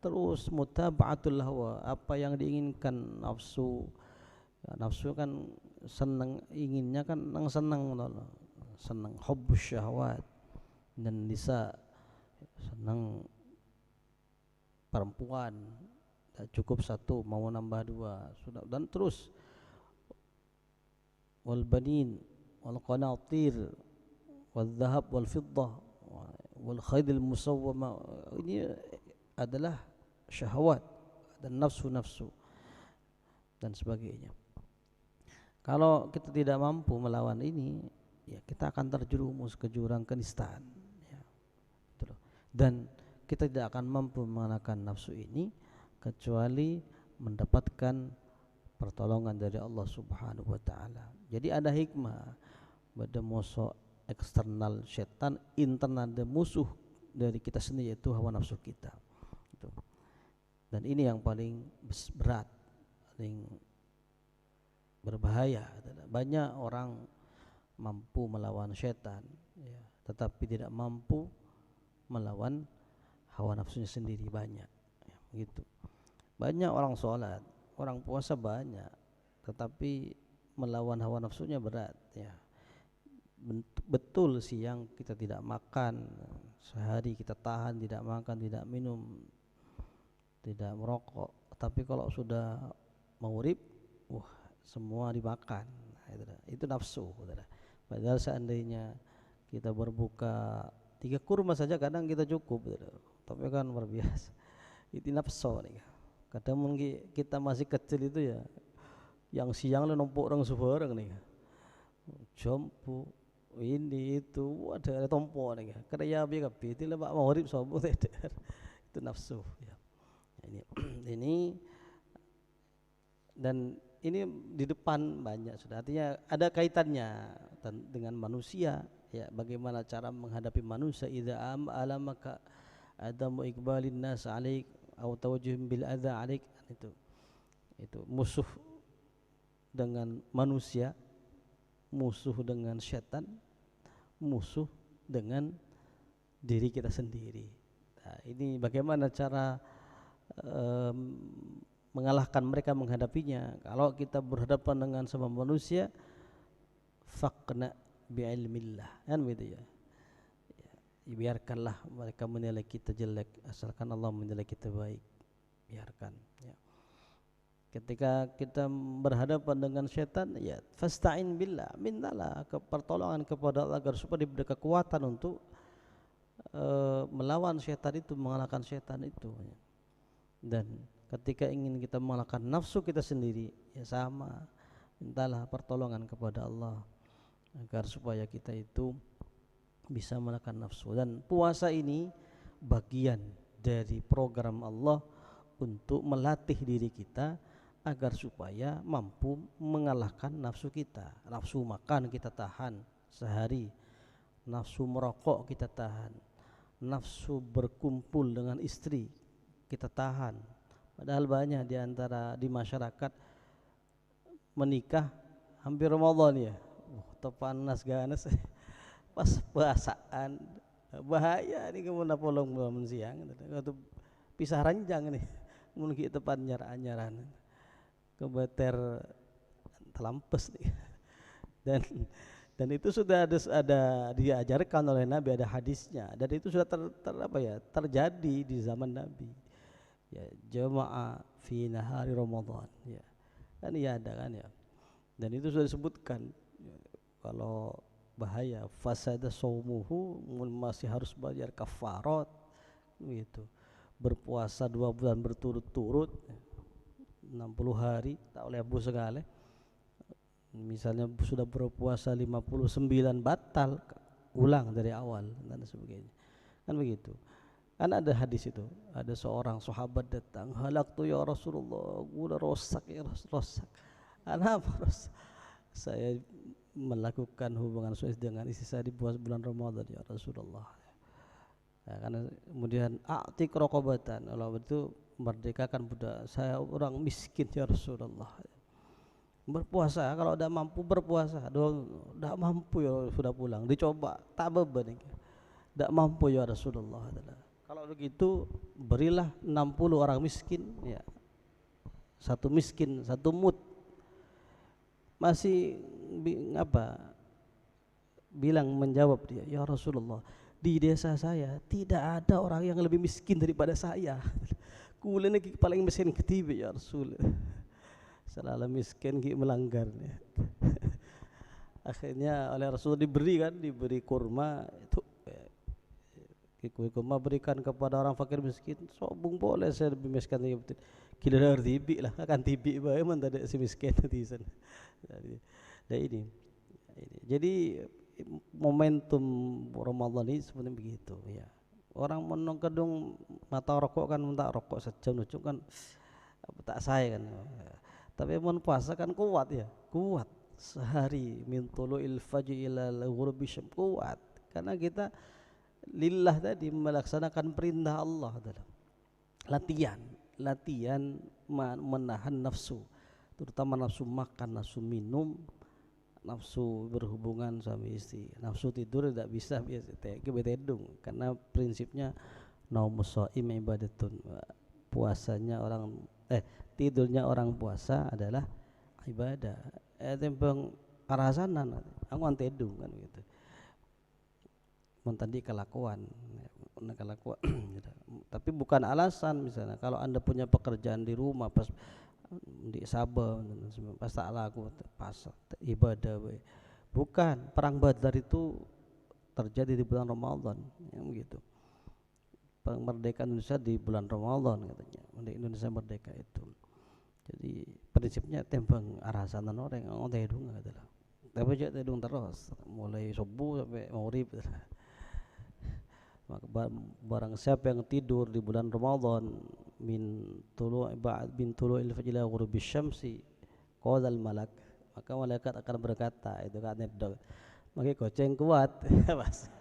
terus mutaba'atul hawa, apa yang diinginkan nafsu ya, nafsu kan senang, inginnya kan senang hubbus syahwat, dan nisa senang perempuan, tak cukup satu mau nambah dua sudah, dan terus wal banin wal qanatir wal dhahab wal fiddah wal khaydil musawwama, ini adalah syahwat dan nafsu-nafsu dan sebagainya. Kalau kita tidak mampu melawan ini, ya kita akan terjerumus ke jurang kenistaan ya. Dan kita tidak akan mampu mengalahkan nafsu ini kecuali mendapatkan pertolongan dari Allah Subhanahu wa taala. Jadi ada hikmah pada musuh eksternal setan, internal ada musuh dari kita sendiri, yaitu hawa nafsu kita. Dan ini yang paling berat, paling berbahaya. Banyak orang mampu melawan setan ya, tetapi tidak mampu melawan hawa nafsunya sendiri, banyak ya, begitu. Banyak orang sholat, orang puasa banyak, tetapi melawan hawa nafsunya berat ya. Betul siang kita tidak makan, sehari kita tahan tidak makan, tidak minum, tidak merokok, tapi kalau sudah maghrib, semua dimakan. Itu nafsu. Padahal seandainya kita berbuka 3 kurma saja kadang kita cukup, tapi kan luar biasa. Itu nafsu nih. Kadang mungkin kita masih kecil itu ya, yang siang lu numpuk orang sebarang nih, jompo ini itu ada tompo nih, karena ya biar itu lah pak maghrib sobo itu nafsu ya. Ini dan ini di depan banyak sudah, artinya ada kaitannya dengan manusia ya, bagaimana cara menghadapi manusia. Idza alamaka adamu iqbalin nas alaik atau tawajjuhum bil adza alaik, itu musuh dengan manusia, musuh dengan setan, musuh dengan diri kita sendiri. Nah, ini bagaimana cara mengalahkan mereka, menghadapinya. Kalau kita berhadapan dengan sama manusia, faqna bi'ilmillah, kan begitu ya. Biarkanlah mereka menilai kita jelek, asalkan Allah menilai kita baik, biarkan ya. Ketika kita berhadapan dengan setan, ya fasta'in billah, mintalah pertolongan kepada Allah agar supaya diberi kekuatan untuk melawan setan itu, mengalahkan setan itu ya. Dan ketika ingin kita mengalahkan nafsu kita sendiri, ya sama, mintalah pertolongan kepada Allah agar supaya kita itu bisa mengalahkan nafsu. Dan puasa ini bagian dari program Allah untuk melatih diri kita agar supaya mampu mengalahkan nafsu kita. Nafsu makan kita tahan sehari, nafsu merokok kita tahan, nafsu berkumpul dengan istri kita tahan. Padahal banyak di antara di masyarakat menikah hampir Ramadan ya, tepanas ganas pas puasaan, bahaya nih kamu napolong belum siang atau pisah ranjang nih mungkin tepan nyaran kebeter telampes nih. dan itu sudah ada diajarkan oleh Nabi, ada hadisnya, dan itu sudah terjadi di zaman Nabi ya, jamaah fi nahari Ramadan ya kan, iya ada kan ya, dan itu sudah disebutkan ya, kalau bahaya fasada saumuhu, masih harus bayar kafarat gitu, berpuasa 2 bulan berturut-turut 60 hari tak oleh abu segala. Misalnya sudah berpuasa 59 batal, ulang dari awal dan sebagainya kan begitu kan. Ada hadis itu, ada seorang sahabat datang, halaktu ya Rasulullah, udah rosak ya rosak. Apa rosak? Saya melakukan hubungan suami dengan istri saya di bulan Ramadan ya Rasulullah. Ya, karena kemudian a'tik raqabatan, Allah itu merdekakan budak saya, orang miskin ya Rasulullah. Berpuasa kalau udah mampu berpuasa, udah mampu ya sudah pulang, dicoba tak beban, tidak mampu ya Rasulullah. Kalau begitu berilah 60 orang miskin ya, satu miskin satu mut. Masih bilang menjawab dia, ya Rasulullah, di desa saya tidak ada orang yang lebih miskin daripada saya. Kulene paling miskin ketiga ya Rasul. Selalu miskin ki melanggar. Akhirnya oleh Rasul diberi kurma itu, kurma berikan kepada orang fakir miskin. Sobung boleh saya lebih miskin dari kira tibi lah, akan tibi bagaimana tadi si miskin di sana. Dan ini jadi momentum Ramadan ini sebenarnya begitu ya. Orang menong kedung mata rokok kan, minta rokok sejam kan tak saya kan. Tapi mun puasa kan kuat ya, kuat sehari min tulu'il fajri ila ghurubi syams, kuat karena kita lillah tadi melaksanakan perintah Allah dalam latihan menahan nafsu, terutama nafsu makan, nafsu minum, nafsu berhubungan suami istri, nafsu tidur tidak bisa biasa betedung, karena prinsipnya naumus shaim ibadatun, puasanya orang tidurnya orang puasa adalah ibadah. Tembang arasanan aku antedung kan gitu. Tadi kelakuan gitu. Tapi bukan alasan. Misalnya kalau Anda punya pekerjaan di rumah pas di Sabah pas tak laku pas ibadah bukan. Perang Badar itu terjadi di bulan Ramadan yang begitu. Kemerdekaan Indonesia di bulan Ramadan katanya. Indonesia merdeka itu. Jadi prinsipnya tembang arasanan orang tedung adalah. Tapi juga tedung terus mulai subuh sampai maghrib. Maka barang siapa yang tidur di bulan Ramadan min tulu'il fajri ila ghurubi syamsi qala al malak, maka malaikat akan berkata, itu kan maka goceng kuat Mas.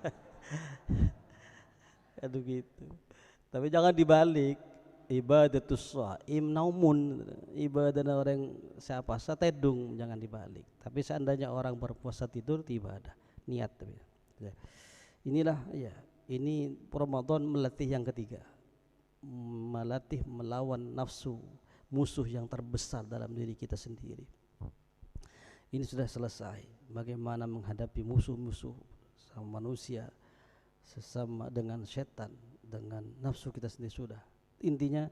Aduh gitu. Tapi jangan dibalik. Ibadatus shaim naumun, ibadah orang siapa tedung, jangan dibalik. Tapi seandainya orang berpuasa tidur ibadah, niat. Inilah ya, ini Ramadan melatih yang ketiga, melatih melawan nafsu, musuh yang terbesar dalam diri kita sendiri. Ini sudah selesai. Bagaimana menghadapi musuh-musuh sama manusia, sesama dengan setan, dengan nafsu kita sendiri sudah. Intinya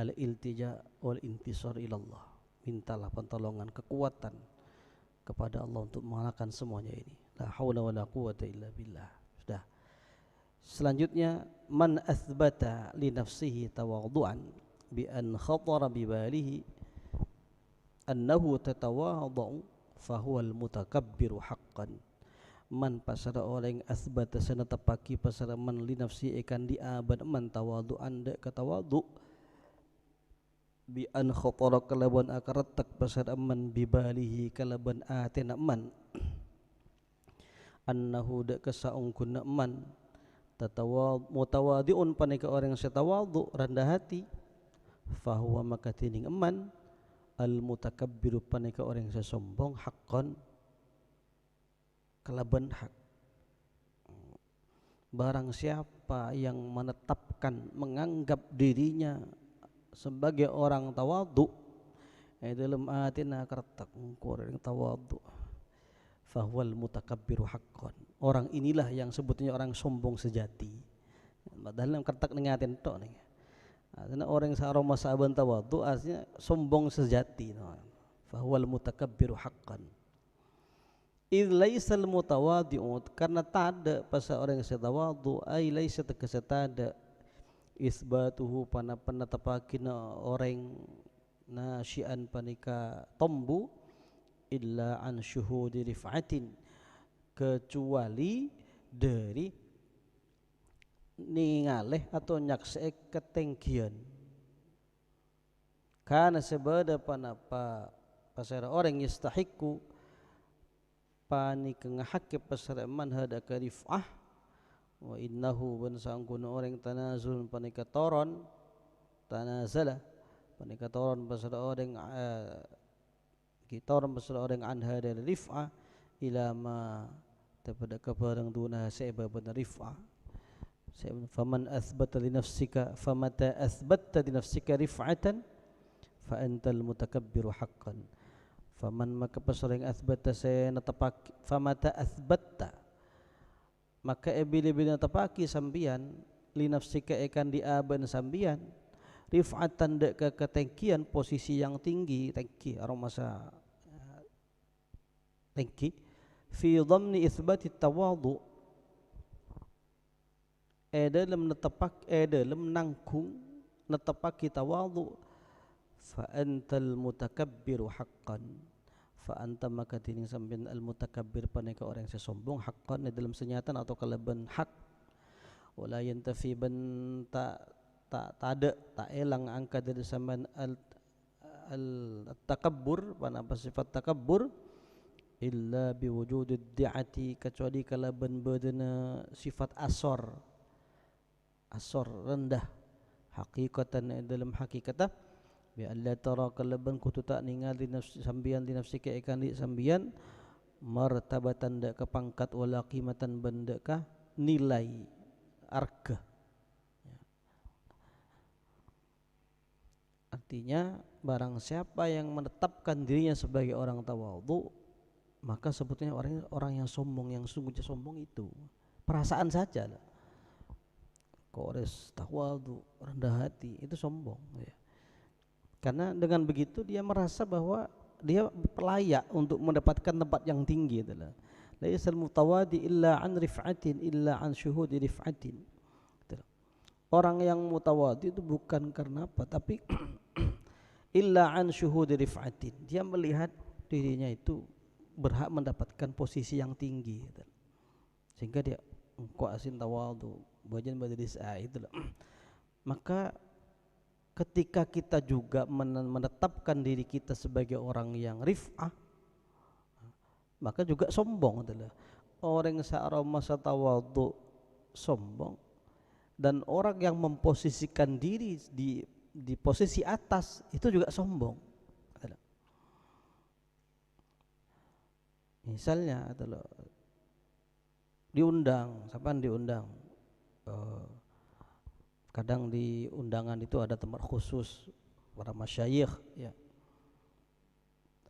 al-iltija wal intisar ilallah, mintalah pertolongan, kekuatan kepada Allah untuk mengalahkan semuanya ini. La haula wala quwata illa billah. Sudah. Selanjutnya, man athbata li nafsihi tawadhu'an bi an khatara bi balihi annahu tatawadhu fa huwa al-mutakabbiru haqqan. Man pasara orang asbata sana tapaki pasara man li nafsi ikan diabad man tawadu anda katawadu bi an khatara kalaban akaratak pasara man bibalihi kalaban atena man annahu dak kesaung guna man mutawadiun panika orang yang tawadhu rendah hati, fahuwa maka tining eman al mutakabbiru panika orang yang sombong haqqan kalaban hak. Barang siapa yang menetapkan menganggap dirinya sebagai orang tawadhu dalam atina kertak orang tawadhu, fahuwal mutakabbiru haqqan, orang inilah yang sebetulnya orang sombong sejati. Dalam kertak nengatin tok nih. Karena orang yang saroma saban tawadhu artinya sombong sejati. Fahuwal mutakabbiru haqqan. Idh laisal mutawadi'u, karena tada pasal orang yang tawadhu ai laisa tegese tada isbatuhu pana penetapakina orang nasyian panika tombu illa an syuhudi rif'atin, kecuali dari ningaleh atau nyaksek ketengkian. Karena sebada panapa pasara orang yastahiku panika ngahake pasara man hada ka rif'ah, wa innahu bansangkuna orang tanazul panika toron tanazala panika toron pasara orang kita orang pasal orang anha dari rif'ah ila ma daripada kebarang duna sebab rif'ah. Faman athbata li nafsika famata athbatta li nafsika rif'atan fa antal mutakabbiru haqqan. Faman maka pasal yang athbata saya natapak famata athbatta maka bila natapaki sambian li nafsika ikan diaban sambian rif'atan dek ketengkian posisi yang tinggi, tengki orang masa tengki fi dhamni itsbati tawadhu dalam netapak dalam nangkung netepaki tawadhu, fa antal mutakabbiru haqqan, fa anta maka tining sampean al mutakabbir paneka orang yang sombong haqqan dalam senyatan atau kalaban hak, wala yantafi ban tak ada tak elang angka dari sampean al takabbur panapa sifat takabbur illa biwujudid di'ati, kecuali kalaban badana sifat asor rendah hakikatan dalam hakikatah bi alla tara kalaban kutu tak ningali nafsi sambian di nafsi ka ikan di sambian martabatan dak ka pangkat wala qimatan benda ka nilai arga. Artinya barang siapa yang menetapkan dirinya sebagai orang tawadhu, maka sebetulnya orang yang sombong, yang sungguhnya sombong itu perasaan saja lah. Kores tawadhu rendah hati itu sombong ya. Karena dengan begitu dia merasa bahwa dia layak untuk mendapatkan tempat yang tinggi adalah laisal mutawadi illa an rif'atin illa an syuhudi rif'atin. Orang yang mutawadi itu bukan karena apa, tapi illa an syuhudi rif'atin, dia melihat dirinya itu berhak mendapatkan posisi yang tinggi sehingga dia engkau asin tawadhu bagian majelis itulah. Maka ketika kita juga menetapkan diri kita sebagai orang yang rif'ah, maka juga sombong adalah orang sa'arama tawadhu sombong, dan orang yang memposisikan diri di posisi atas itu juga sombong. Misalnya adalah diundang, sampai diundang, kadang di undangan itu ada tempat khusus para masyayikh ya.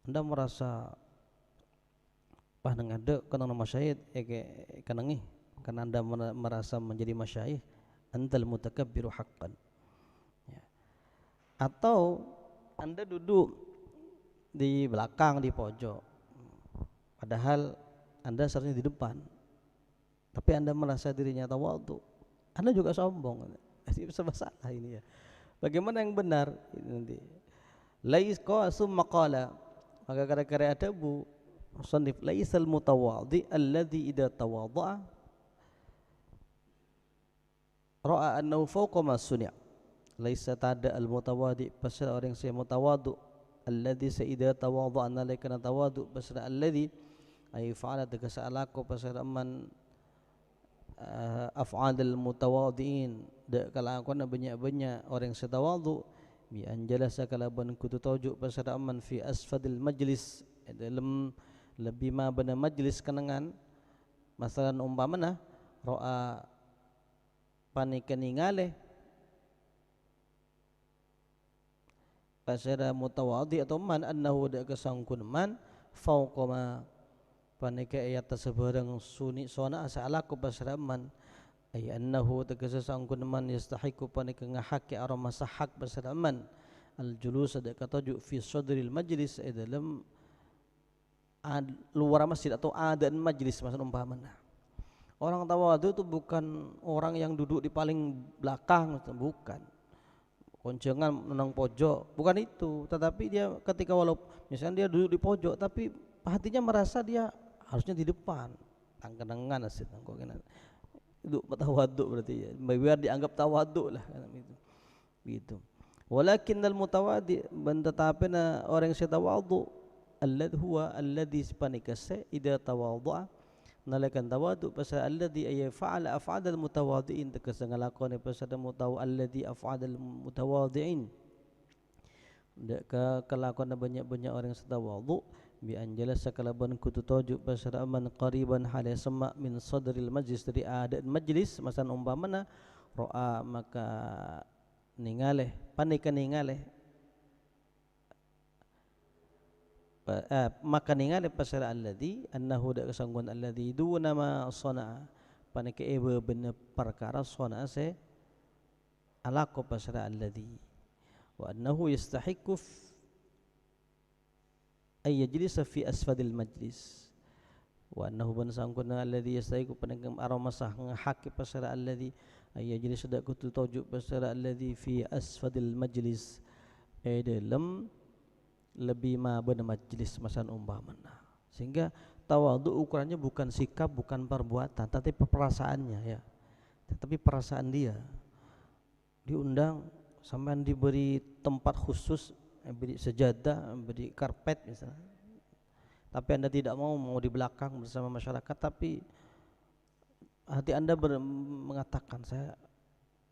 Anda merasa pah ngade kana masyayikh kanangi karena Anda merasa menjadi masyayikh, antal mutakabbiru haqqan ya. Atau Anda duduk di belakang, di pojok, padahal Anda seharusnya di depan, tapi Anda merasa dirinya tawadhu, Anda juga sombong. Ini masalah ini ya. Bagaimana yang benar ini nanti? Lais qasu maqala, maka kira-kira ada bu musannif laisal mutawadhi alladhi idza tawadha'a ra'a annahu fawqa ma suni'. Laisa tada al mutawadhi, pasal orang yang mutawadhu alladhi sa idza tawadha'a nalika tawadhu, pasal alladhi ay fa'ala tegesa alaku pasara man af'adal mutawadhiin de kalakuan banyak-banyak orang setawadu bi anjalasa kalaban kutu taujuk pasara man fi asfadil majlis dalam lebih ma bana majlis kenangan masalan umpamana ro'a panikan ingale pasara mutawadhi atau man annahu da kasangkun man fauqa ma panika ayat sebarang suni sona asa alaku pasara man ay annahu tegese sangkun man yastahiqu panika ngahaki arama sahak pasara man al julus da katuju fi sadril majlis dalam luar masjid atau adaan majlis maksud umpamana orang tawadu itu bukan orang yang duduk di paling belakang, bukan koncengan menang pojok, bukan itu, tetapi dia ketika walau misalnya dia duduk di pojok tapi hatinya merasa dia harusnya di depan, tangkenangan asyik tangkengan itu tawadu berarti ya, biar dianggap tawadu lah gitu. Gitu. Walakinnal mutawadi tetapi orang yang tawadu alladhi huwa alladhi panikase idza tawadhu'a nalakan tawadu pasal alladhi ay fa'ala af'adal mutawadhi'in tegese nglakoni pasal mutaw alladhi af'adal mutawadhi'in deka kelakuan banyak-banyak orang setawadhu bi anjala sakalaban kutu toju pasal aman qariban hale sama min sadril majlis dari adat majlis masan umpamana ro'a maka ningaleh panikan ningaleh maka ningali pasal alladhi annahu da kesangguan alladhi duna ma sana'a panike ebe bener perkara sana'a se alaku pasal alladhi wa annahu yastahiqu ay yajlisa fi asfadil majlis wa annahu ban sangguan alladhi yastahiqu panike arama sah ngahaki pasal alladhi ay yajlisa da kutu taujuk pasal alladhi fi asfadil majlis dalam lebih ma benar majlis masan umpamana sehingga tawadhu ukurannya bukan sikap bukan perbuatan tapi perasaannya ya tetapi perasaan dia diundang sampai diberi tempat khusus beri sejadah beri karpet misalnya tapi anda tidak mau di belakang bersama masyarakat tapi hati anda mengatakan saya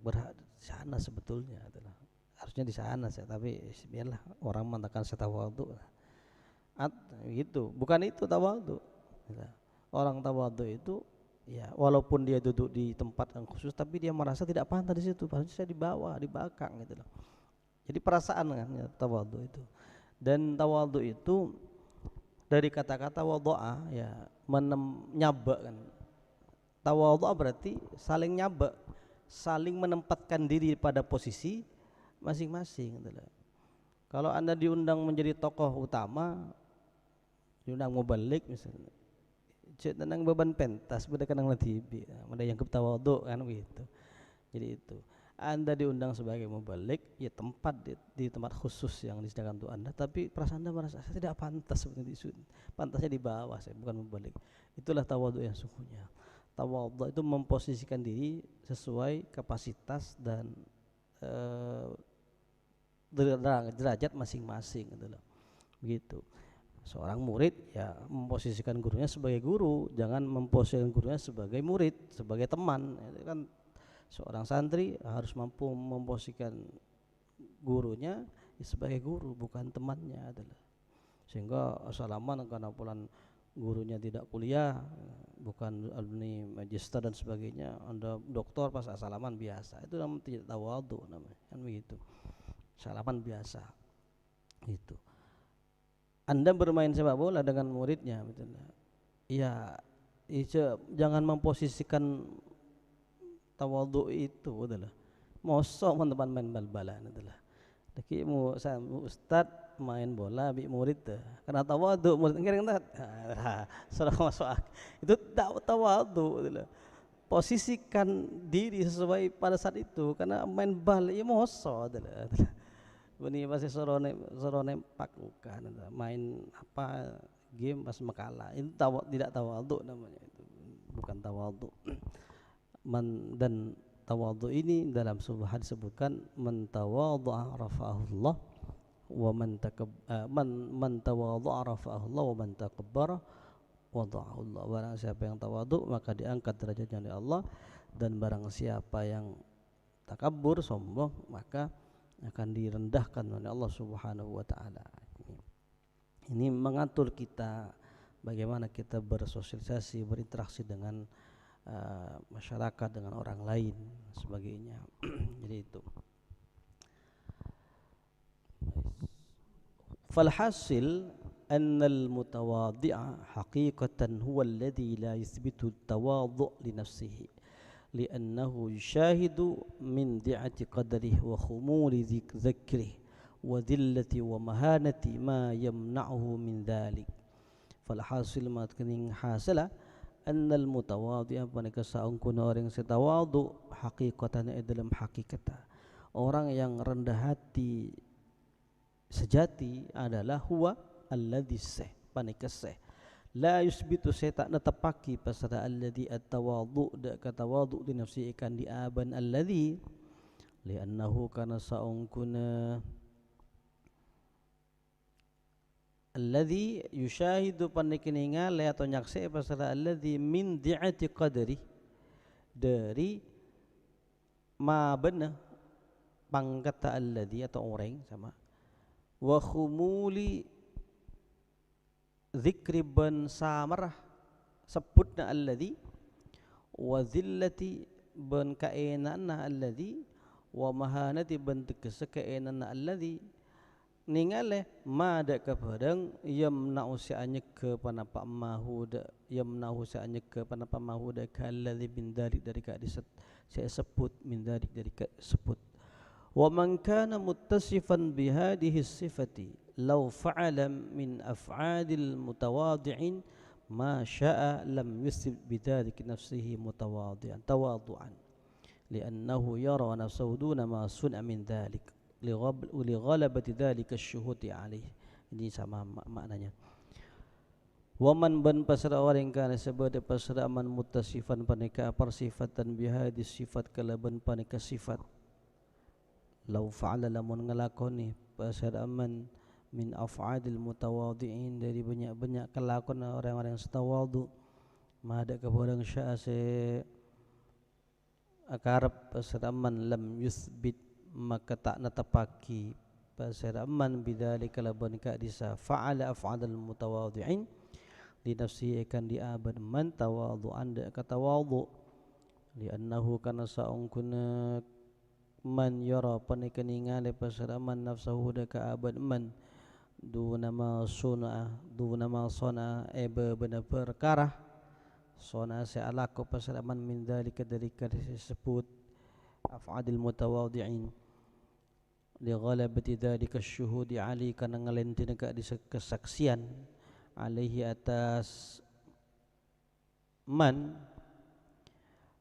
berada di sana sebetulnya adalah harusnya di sana saya tapi biarlah orang mengatakan saya tawadhu gitu bukan itu tawadhu orang tawadhu itu ya walaupun dia duduk di tempat yang khusus tapi dia merasa tidak pantas di situ harusnya saya di bawah di belakang gitu loh jadi perasaan kan ya, tawadhu itu dan tawadhu itu dari kata-kata wadha'a ya nyaba kan tawadhu berarti saling nyaba saling menempatkan diri pada posisi masing-masing gitu loh. Kalau anda diundang menjadi tokoh utama, diundang mau balik misalnya, cek tenang beban pentas, beda kadang TV, ada yang ketawaduk kan begitu. Jadi itu, anda diundang sebagai mau balik, ya tempat di tempat khusus yang disediakan untuk anda, tapi perasaan anda merasa saya tidak pantas seperti itu, pantasnya di bawah, saya bukan mau balik. Itulah tawaduk yang sungguhnya. Tawaduk itu memposisikan diri sesuai kapasitas dan derajat masing-masing gitu loh. Begitu. Seorang murid ya memposisikan gurunya sebagai guru, jangan memposisikan gurunya sebagai murid, sebagai teman. Itu kan seorang santri harus mampu memposisikan gurunya sebagai guru bukan temannya adalah. Sehingga salaman karena pulang gurunya tidak kuliah, bukan alumni magister dan sebagainya, Anda doktor pas salaman biasa. Itu namanya tidak tawadhu namanya. Kan begitu. Salaman biasa itu Anda bermain sepak bola dengan muridnya betul ya jangan memposisikan tawadhu itu adalah mosok teman main bal-balan adalah daki ustad main bola bi murid karena tawadhu murid ngiring tat salah masuk itu tawadhu adalah posisikan diri sesuai pada saat itu karena main bal ya mosok adalah Bani pasti sorone pakukan main apa game pas makalah itu tidak tawadhu namanya itu bukan tawadhu dan tawadhu ini dalam sebuah hadis disebutkan man tawadhu'a rafa'ahullah wa man tawadhu'a rafa'ahullah wa man takabbara wada'ahu Allah. Barang siapa yang tawadhu maka diangkat derajatnya oleh Allah, dan barang siapa yang takabur, sombong, maka akan direndahkan oleh Allah Subhanahu wa taala. Ini mengatur kita bagaimana kita bersosialisasi, berinteraksi dengan masyarakat, dengan orang lain sebagainya. Jadi itu. Falhasil أن المتواضع حقيقة هو الذي لا يثبت التواضع لنفسه لأنه يشاهد من دعة قدره وخمول ذكره وذلة ومهانة ما يمنعه من ذلك. فالحاصل ما تكنين حاصلة أن المتواضع mereka seangkuna orang yang setawadhu hakikatan dalam hakikat, orang yang rendah hati sejati adalah huwa alladhi seh panikaseh la yusbitu saya tak netepaki pasal alladhi at-tawadhu dak katawadhu di nafsi ikan di aban alladhi li'annahu kana saungkuna alladhi yushahidu panikininga la atau nyaksi pasal alladhi min di'ati qadri dari ma benar pangkata alladhi atau orang sama wa khumuli zikri ban samarah sebutna alladhi wa zillati ban kaenana alladhi wa mahanati ban tegese kaenana alladhi ningale ma da kepadang yamna'u sa'anya ke panapa mahuda yamna'u sa'anya ke panapa mahuda kalladhi bin dalik dari ka saya sebut min dalik dari ka sebut wa man kana muttasifan bihadhihi sifati law fa'ala min af'adil mutawadi'in ma sya'a lam yusib bidzalika nafsihi mutawadi'an tawadu'an li'annahu yara nafsahu duna ma sun'a min dzalik li ghalabati dzalika asyuhudi alaih. Ini sama maknanya. Wa man ban pasara orang kana sabada pasara man muttasifan panika persifatan bihadhi sifat kalaban panika sifat law fa'ala lamun ngelakoni pasara man min af'adil mutawadhi'in dari banyak-banyak kelakuan orang-orang yang tawadhu ma ada keborang sya'ase akarab pasaraman lam yusbit maka tak natapaki pasaraman bidzalika laban ka disa fa'ala af'adil mutawadhi'in li nafsi akan diabad man tawadhu anda katawadhu li'annahu kana sa'ungkuna man yara panikaningali pasaraman nafsahu daka abad man duna ma sona benar perkara sona se'alaku pasalaman min dhalika dalika disebut af'adil mutawadhi'in li ghalabati dhalika syuhudi ali kana ngalentina ka kesaksian alaihi atas man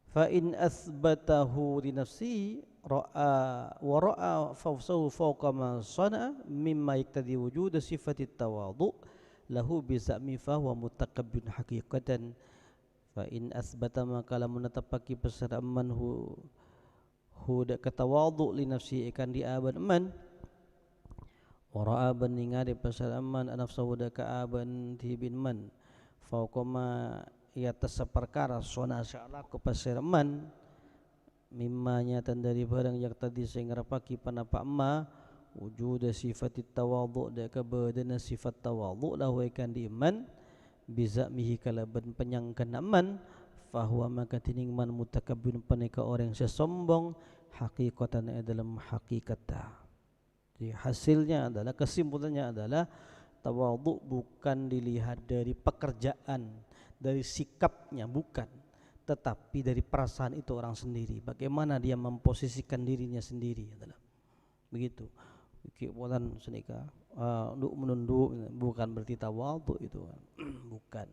fa in athbatahu li nafsihi ra'a fawsahu fawqa ma sana'a mimma yaktadi wujud sifati tawadhu lahu bizami fa huwa mutakabbir haqiqatan fa in asbata maka lam menetapaki pesaraman hu da katawadhu li nafsi ikan di aban man wara'a baningari pesaraman nafsahu da ka aban tibin man fawqa ma ya tasaperkara sona sa'ala ku pesaraman mimma nyatan dari barang yang tadi saya ngerapaki panapa ma wujud sifat tawadhu da kabadana sifat tawadhu lahu ikan di iman bizamihi kalaban penyangkan aman fahuwa maka tining man mutakabbir paneka orang sesombong hakikatan dalam hakikata. Jadi hasilnya adalah kesimpulannya adalah tawadhu bukan dilihat dari pekerjaan, dari sikapnya bukan, tetapi dari perasaan itu orang sendiri. Bagaimana dia memposisikan dirinya sendiri adalah begitu. Kibulan senika untuk menunduk bukan berarti tawadhu itu bukan.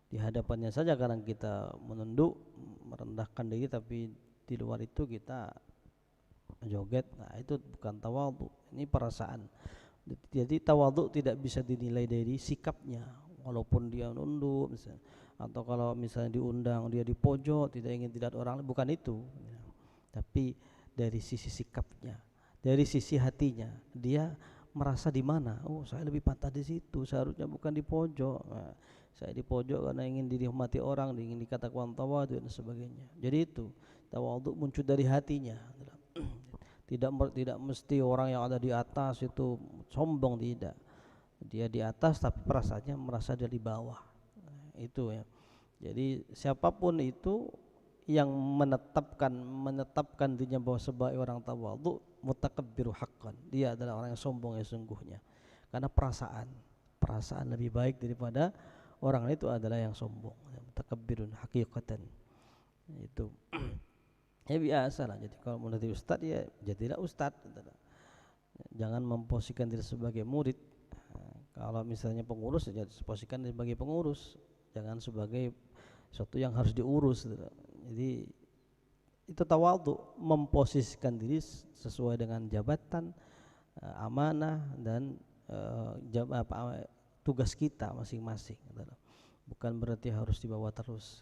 Di hadapannya saja kadang kita menunduk, merendahkan diri, tapi di luar itu kita joget. Nah, itu bukan tawadhu. Ini perasaan. Jadi tawadhu tidak bisa dinilai dari sikapnya, walaupun dia nunduk misalnya, atau kalau misalnya diundang dia di pojok tidak ingin dilihat orang, bukan itu tapi dari sisi sikapnya, dari sisi hatinya dia merasa di mana? Oh, saya lebih pantas di situ, seharusnya bukan di pojok. Nah, saya di pojok karena ingin dihormati orang, ingin dikatakan tawadhu dan sebagainya. Jadi itu tawadhu muncul dari hatinya. Tidak mesti orang yang ada di atas itu sombong, tidak. Dia di atas tapi perasaannya merasa dia di bawah. Nah, itu ya. Jadi siapapun itu yang menetapkan dirinya bahwa sebagai orang tawadhu, mutakabbiru haqqan, dia adalah orang yang sombong yang sungguhnya. Karena perasaan lebih baik daripada orang itu adalah yang sombong, mutakabbirun haqiqatan. Itu ya biasa lah. Jadi kalau mau jadi ustad ya jadilah ustad, jangan memposisikan diri sebagai murid. Kalau misalnya pengurus ya posisikan diri sebagai pengurus, jangan sebagai sesuatu yang harus diurus. Jadi itu tawadhu, memposisikan diri sesuai dengan jabatan, amanah dan tugas kita masing-masing. Bukan berarti harus dibawa terus.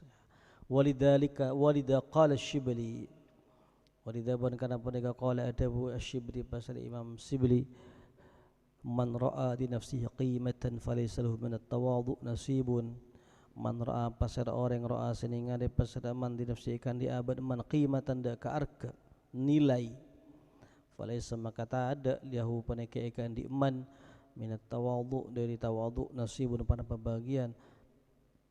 Walidha qala Shibli, walidha karena pada qala adabu Shibli, pasal Imam Shibli, man ra'a di nafsihi qimatan falaysa lahu min at-tawadhu nasibun. Man ra'a pasal orang ra'a seninga de pasal man di nafsi ikan di abad man qimatan da ka arka nilai, falaysa maka tak ada liahu paneke ikan di man minat tawadhu dari tawadhu nasibun pada pembagian.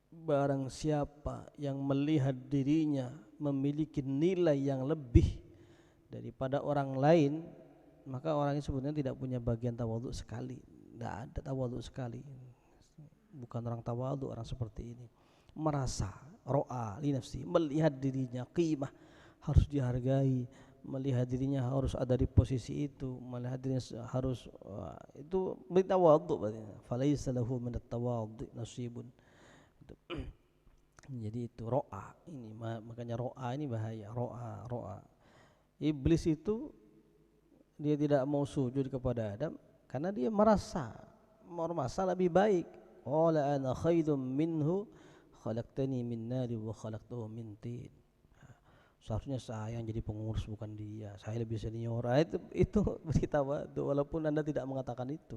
Barang siapa yang melihat dirinya memiliki nilai yang lebih daripada orang lain, maka orang ini sebenarnya tidak punya bagian tawadhu sekali, tidak ada tawadhu sekali. Bukan orang tawadhu orang seperti ini. Merasa ro'a li nafsi, melihat dirinya qimah, harus dihargai, melihat dirinya harus ada di posisi itu, melihat dirinya harus itu bertawadhu berarti. Falaysa lahu min at-tawadhu nasibun. Jadi itu ro'a ini, makanya ro'a ini bahaya. Ro'a. Iblis itu dia tidak mau sujud kepada Adam karena dia merasa lebih baik. Qala ana khairum minhu khalaqtani min nari wa khalaqtahu min tin. Seharusnya saya yang jadi pengurus bukan dia. Saya lebih senior. Itu berita walaupun Anda tidak mengatakan itu.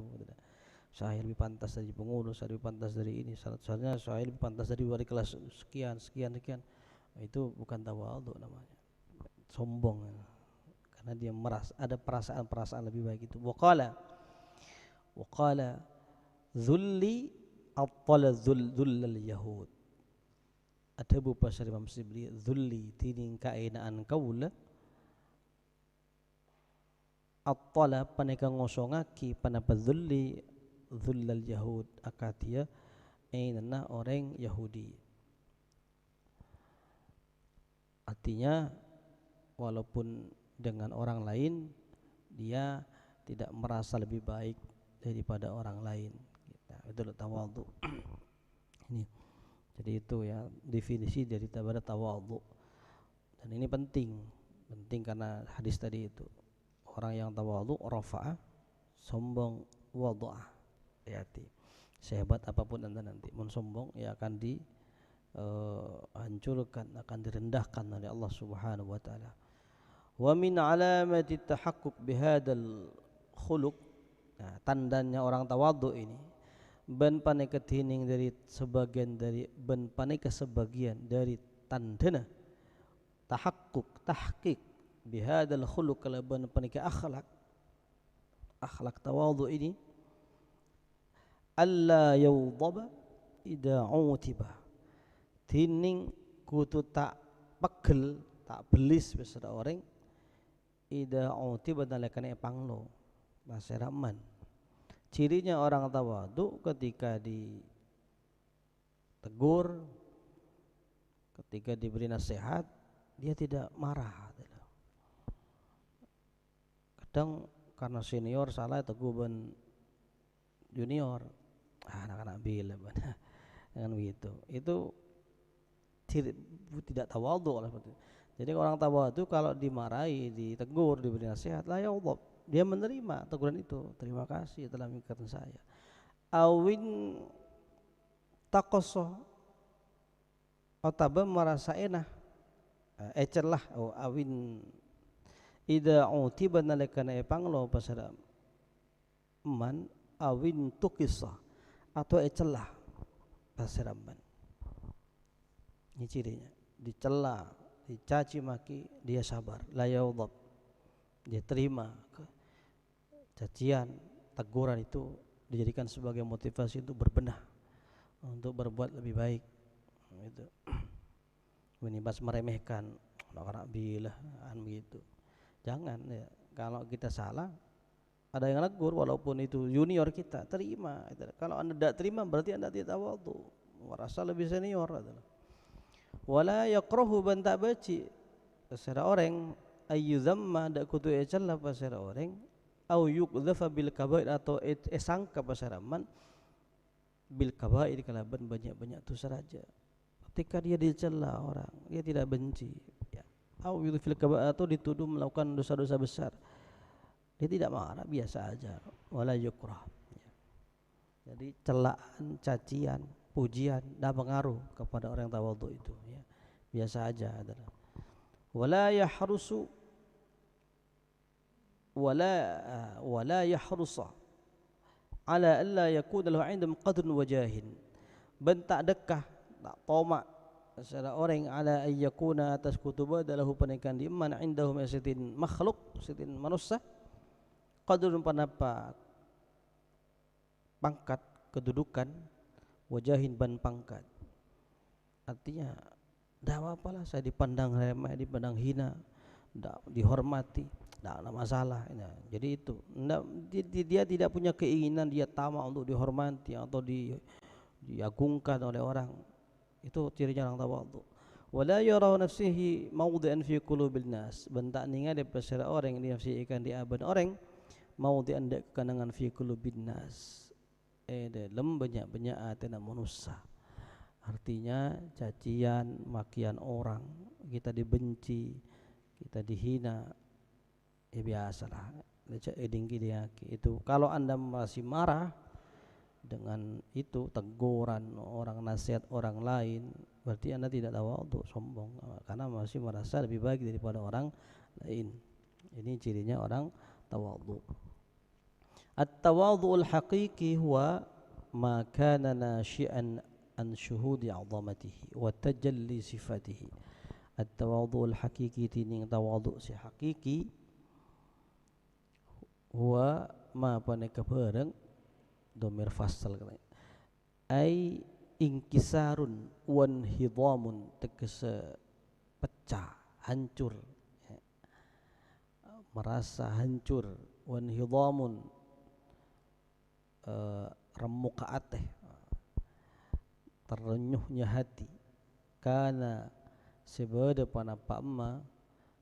Saya lebih pantas dari pengurus, saya lebih pantas dari ini. Seharusnya saya lebih pantas dari wali kelas sekian. Itu bukan tawadhu namanya. Sombong. Karena dia merasa ada perasaan lebih baik itu. Waqala zulli Attala dhullal yahud. Ada beberapa pasal Imam Shibli, dhulli tining kainaan kaula, attala paneka ngosongaki panapa dhulli dhullal yahud akatia ainana orang Yahudi. Artinya walaupun dengan orang lain dia tidak merasa lebih baik daripada orang lain. Itu tawadhu. Ini jadi itu ya definisi dari tawadhu. Dan ini penting karena hadis tadi itu, orang yang tawadhu rafa'a, sombong, wadha'ah. Hati sehebat apapun Anda nanti mun sombong ya akan hancurkan, akan direndahkan oleh Allah Subhanahu wa taala. Wa min alamati tahaqquk bihadzal khuluq, nah, tandanya orang tawadhu ini ban paneka tining dari sebagian dari ban paneka sebagian dari tandana tahqiq bihadzal khuluq, kalau ban paneka akhlak tawadhu ini, alla yawdaba idza utiba, tining kutu tak pegel, tak belis besar orang idza utiba dalekane panglo bahasa Rahman. Cirinya orang tawadhu ketika ditegur, ketika diberi nasihat, dia tidak marah. Kadang karena senior salah tegur ben junior, anak-anak bila dengan begitu. Itu tidak tawadhu. Jadi orang tawadhu kalau dimarahi, ditegur, diberi nasihat, la yaghdab, dia menerima teguran itu, terima kasih telah mengingatkan saya. Awin taqassa, atau merasa enak, ecerlah, awin ida utiba nalekana panglo pasara man awin tukisah atau celah paseraman. Ini cirinya, dicela, dicaci maki, dia sabar, la yaudhab, dia terima cacian, teguran itu dijadikan sebagai motivasi untuk berbenah, untuk berbuat lebih baik. Itu menibas meremehkan, anak bilah, begitu. Jangan ya, kalau kita salah, ada yang negur walaupun itu junior kita, terima. Kalau Anda tidak terima berarti Anda tidak tawadhu, merasa lebih senior. Wala yakrahu ban tak baci pasara orang ayyuzamma dak kutu ecalla pasara orang au yuqdhafa bil kabair atau sangka pasara man bil kabair kalaban banyak-banyak dosa saja. Ketika dia dicela orang, dia tidak benci ya. Au yuqdhafa bil kabair atau dituduh melakukan dosa-dosa besar, dia tidak marah, biasa aja. Wala yukrah ya. Jadi celaan, cacian, pujian tidak pengaruh kepada orang yang tawadhu itu ya. Biasa aja adalah. Wala yahrusa ala alla yakuna lahu 'indahum qadrun wajahin. Bentak dekah, tak tomak secara orang ala ayyakuna atas kutuba dalahu panikan di man indahum asitin makhluk, asitin manusia qadrun panapa pangkat, kedudukan, wajahin ban pangkat. Artinya tidak apa-apalah saya dipandang remeh, dipandang hina, tidak dihormati, tidak ada masalah. Jadi itu dia tidak punya keinginan, dia tamak untuk dihormati atau diagungkan oleh orang. Itu cirinya orang tawadhu. Wala yara nafsihi mawdi'an fi qulubil nas, bentak ninga de pasara orang yang dinafsikan di aban orang mawdi'an de kenangan fi qulubin nas. Dalam banyak-banyak atena manusia. Artinya cacian, makian orang, kita dibenci, kita dihina, ya biasalah. Itu kalau Anda masih marah dengan itu teguran orang, nasihat orang lain, berarti Anda tidak tawadhu, sombong, karena masih merasa lebih baik daripada orang lain. Ini cirinya orang tawadhu. At-tawadhu'ul haqiqi huwa ma kana nashi'an an syuhudi 'azamatihi wa tajalli sifatihi. At-tawadhu'ul haqiqi tining tawadhu si hakiki huwa ma paneka bareng domir fasal ai inkisarun wan hidamun tegese pecah, hancur ya. Merasa hancur, wan hidamun remuk ke ateh, terenyuhnya hati, karena sebeda panapa emma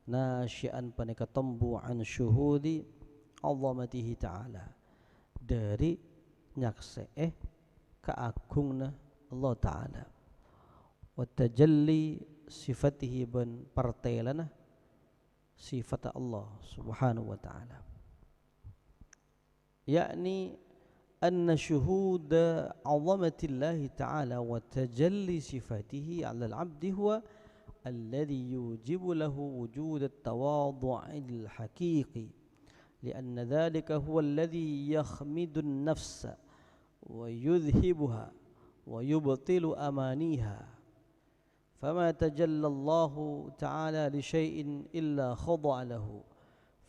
nasyian paneka tembu an syuhudi azamatihi ta'ala, dari nyakseh keagungna Allah ta'ala, wa tajalli sifatihi ban partelana sifat Allah subhanahu wa ta'ala, yakni anna syuhuda azamatillahi ta'ala wa tajalli sifatihi 'ala al-'abdi huwa alladhi yujibu lahu wujud at-tawadhu'il haqiqi li'anna dhalika huwa alladhi yakhmidu an-nafsa wa yudhibuha wa yubtilu amaniha fama tajalla Allahu ta'ala li syai'in illa khada'a lahu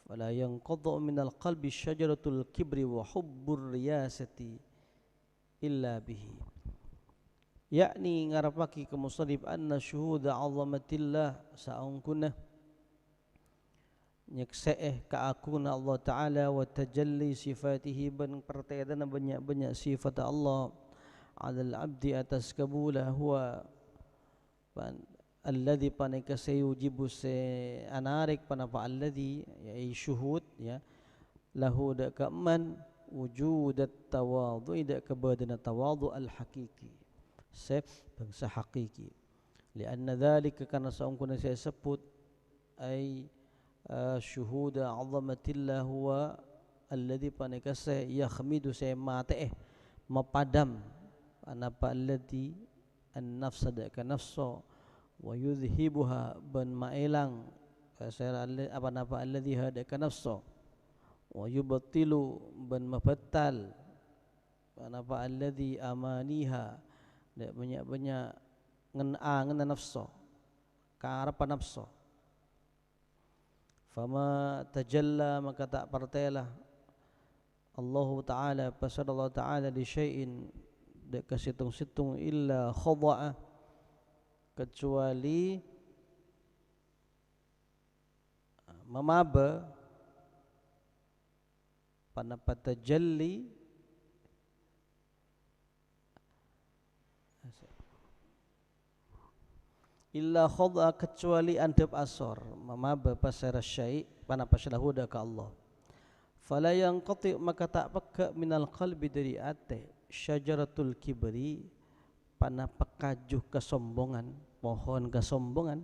fala yanqadhu min al-qalbi syajaratul kibri wa hubbur riyasati illa bihi, yakni ngarapaki ke musannif anna syuhuda 'azamatillah saungkunna nyekseh keagungan Allah Ta'ala wa tajalli sifatihi ban pertedana banyak-banyak sifat Allah 'alal 'abdi atas kabula huwa alladhi paneka sayujibu se anarik panapa alladhi ya syuhud ya lahu da kaman wujudat tawadhu ida kabadana tawadhu al haqiqi sep bangsa hakiki lianna dhalika karena saungkuna saya sebut ay syuhuda 'azamatillah huwa alladhi paneka saya yakhmidu saya mate mapadam anapa alladhi an-nafsa da ka nafsa wa yudhibuha ban maelang apa napa alladhi hada ka nafsa wa yubtilu ban mabatal apa alladhi amaniha dak banyak-banyak ngen nafsu keharapan nafsu. Fama tajalla maka tak partailah Allah Ta'ala pasal Allah Ta'ala di syai'in dak kasitung-situng illa khada'a kecuali memaba pada tajalli illa khadha kecuali andap asor memaba pasara syai' pada pasal huda ka Allah. Fala yanqati maka tak peka minal qalbi dari ate syajaratul kibri pana pekajuh kesombongan pohon kesombongan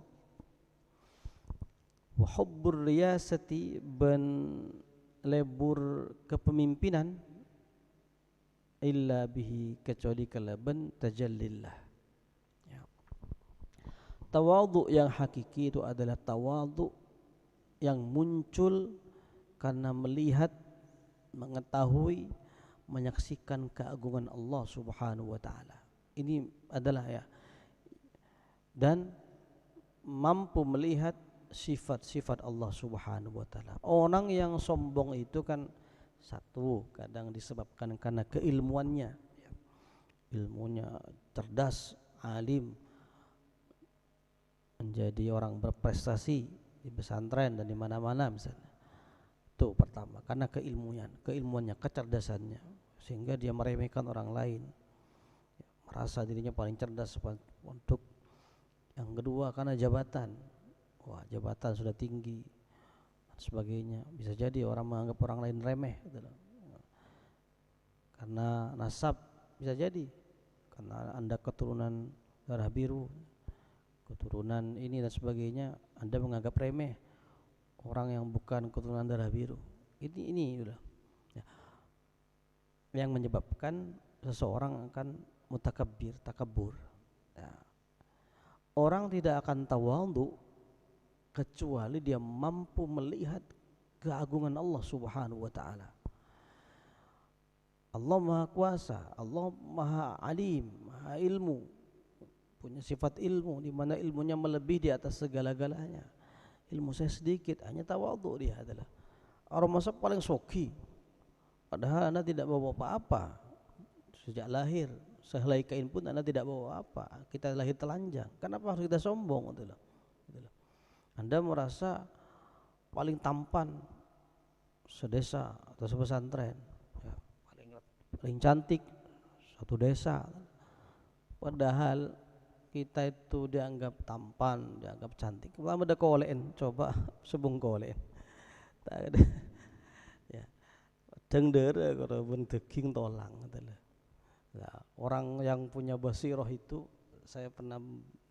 wa hubbur riyasati ban lebur kepemimpinan illa bihi kecuali kalaban tajallillah. Ya. Tawadhu yang hakiki itu adalah tawadhu yang muncul karena melihat, mengetahui, menyaksikan keagungan Allah Subhanahu wa taala. Ini adalah ya, dan mampu melihat sifat-sifat Allah Subhanahu wa taala. Orang yang sombong itu kan satu kadang disebabkan karena keilmuannya, ya. Ilmunya cerdas, alim, menjadi orang berprestasi di pesantren dan di mana-mana misalnya. Itu pertama, karena keilmuannya, kecerdasannya, sehingga dia meremehkan orang lain, merasa dirinya paling cerdas untuk. Yang kedua karena jabatan, wah jabatan sudah tinggi dan sebagainya, bisa jadi orang menganggap orang lain remeh gitu loh. Karena nasab bisa jadi, karena Anda keturunan darah biru, keturunan ini dan sebagainya, Anda menganggap remeh orang yang bukan keturunan darah biru. Ini udah ya, yang menyebabkan seseorang akan mutakabbir, takabur. Ya. Orang tidak akan tawadhu kecuali dia mampu melihat keagungan Allah Subhanahu wa taala. Allah Maha Kuasa, Allah Maha Alim, Maha Ilmu, punya sifat ilmu di mana ilmunya melebihi di atas segala-galanya. Ilmu saya sedikit, hanya tawadhu dia adalah orang masa paling soki, padahal Anda tidak bawa apa-apa sejak lahir. Sehelai kain pun Anda tidak bawa apa, kita lahir telanjang. Kenapa harus kita sombong? Anda merasa paling tampan sedesa atau sepesantren, ya, paling cantik satu desa, padahal kita itu dianggap tampan, dianggap cantik. Lama ada kolein, coba sebung kolein. Tak ada. Ya. Dengdere kalau pun daging tolang. Nah, orang yang punya basiroh itu, saya pernah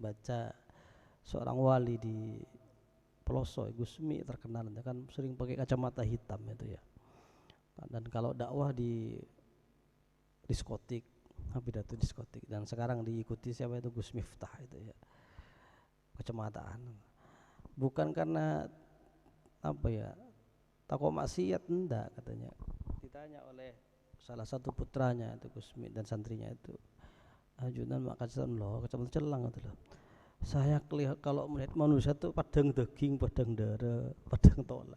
baca seorang wali di Peloso, Gusmi terkenal, kan sering pakai kacamata hitam itu ya. Dan kalau dakwah di diskotik, pidato diskotik, dan sekarang diikuti siapa itu Gus Miftah itu ya, kacamataan. Bukan karena apa ya, takut maksiat, enggak katanya. Ditanya oleh salah satu putranya itu Gusmi dan santrinya itu, ajunan mak kacamata celang itu loh. Saya kalau melihat manusia tuh padang daging, padang darah, padang tola.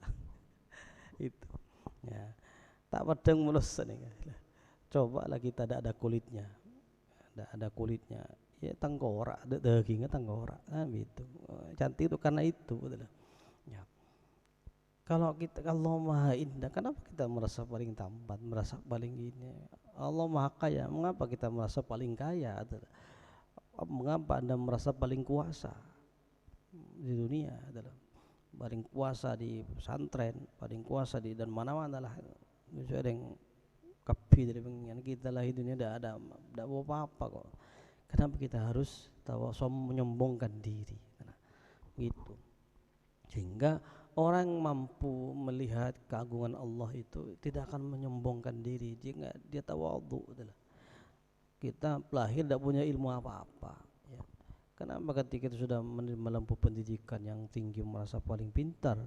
Itu ya, tak padang mulus nih. Cobalah kita ada kulitnya, ada kulitnya, ya tengkorak, ada dagingnya tengkorak, gitu. Cantik itu karena itu, betul. Ya. Kalau Allah Maha Indah, kenapa kita merasa paling tampan, merasa paling ini? Allah Maha Kaya, mengapa kita merasa paling kaya? Mengapa Anda merasa paling kuasa di dunia? Paling kuasa di pesantren, paling kuasa di dan mana-mana lah. Bisa ada yang kapi dari pengen kita lah, dunia tidak bawa apa-apa kok. Kenapa kita harus menyombongkan diri? Gitu. Sehingga orang mampu melihat keagungan Allah itu tidak akan menyombongkan diri, dia tawadhu. Kita lahir tidak punya ilmu apa-apa, ya. Kenapa ketika kita sudah menempuh pendidikan yang tinggi merasa paling pintar,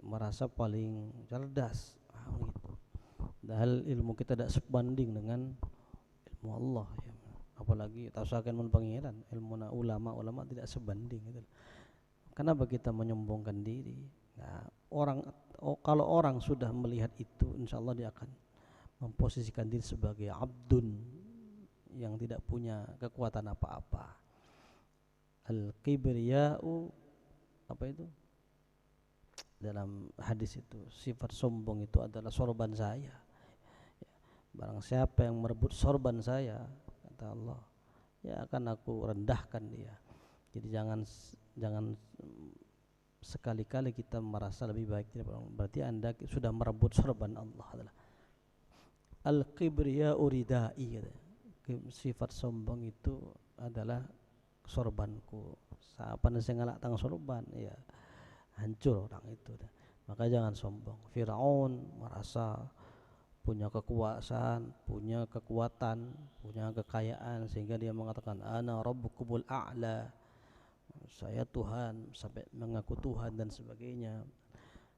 merasa paling cerdas. Gitu. Padahal ilmu kita tidak sebanding dengan ilmu Allah ya. Apalagi tasakan mun pangeran, ilmu ulama tidak sebanding gitu. Kenapa kita menyombongkan diri? Nah, kalau orang sudah melihat itu, insya Allah dia akan memposisikan diri sebagai abdun yang tidak punya kekuatan apa-apa. Al-kibriya'u, apa itu? Dalam hadis itu, sifat sombong itu adalah sorban saya. Barang siapa yang merebut sorban saya, kata Allah, ya akan aku rendahkan dia. Jadi jangan sekali-kali kita merasa lebih baik daripada orang. Berarti Anda sudah merebut sorban Allah. Adalah al-kibriya'u ridai, sifat sombong itu adalah sorbanku. Siapa yang ngalak tang sorban, ya hancur orang itu. Maka jangan sombong. Firaun merasa punya kekuasaan, punya kekuatan, punya kekayaan, sehingga dia mengatakan ana rabbukumul a'la, saya Tuhan, sampai mengaku Tuhan dan sebagainya.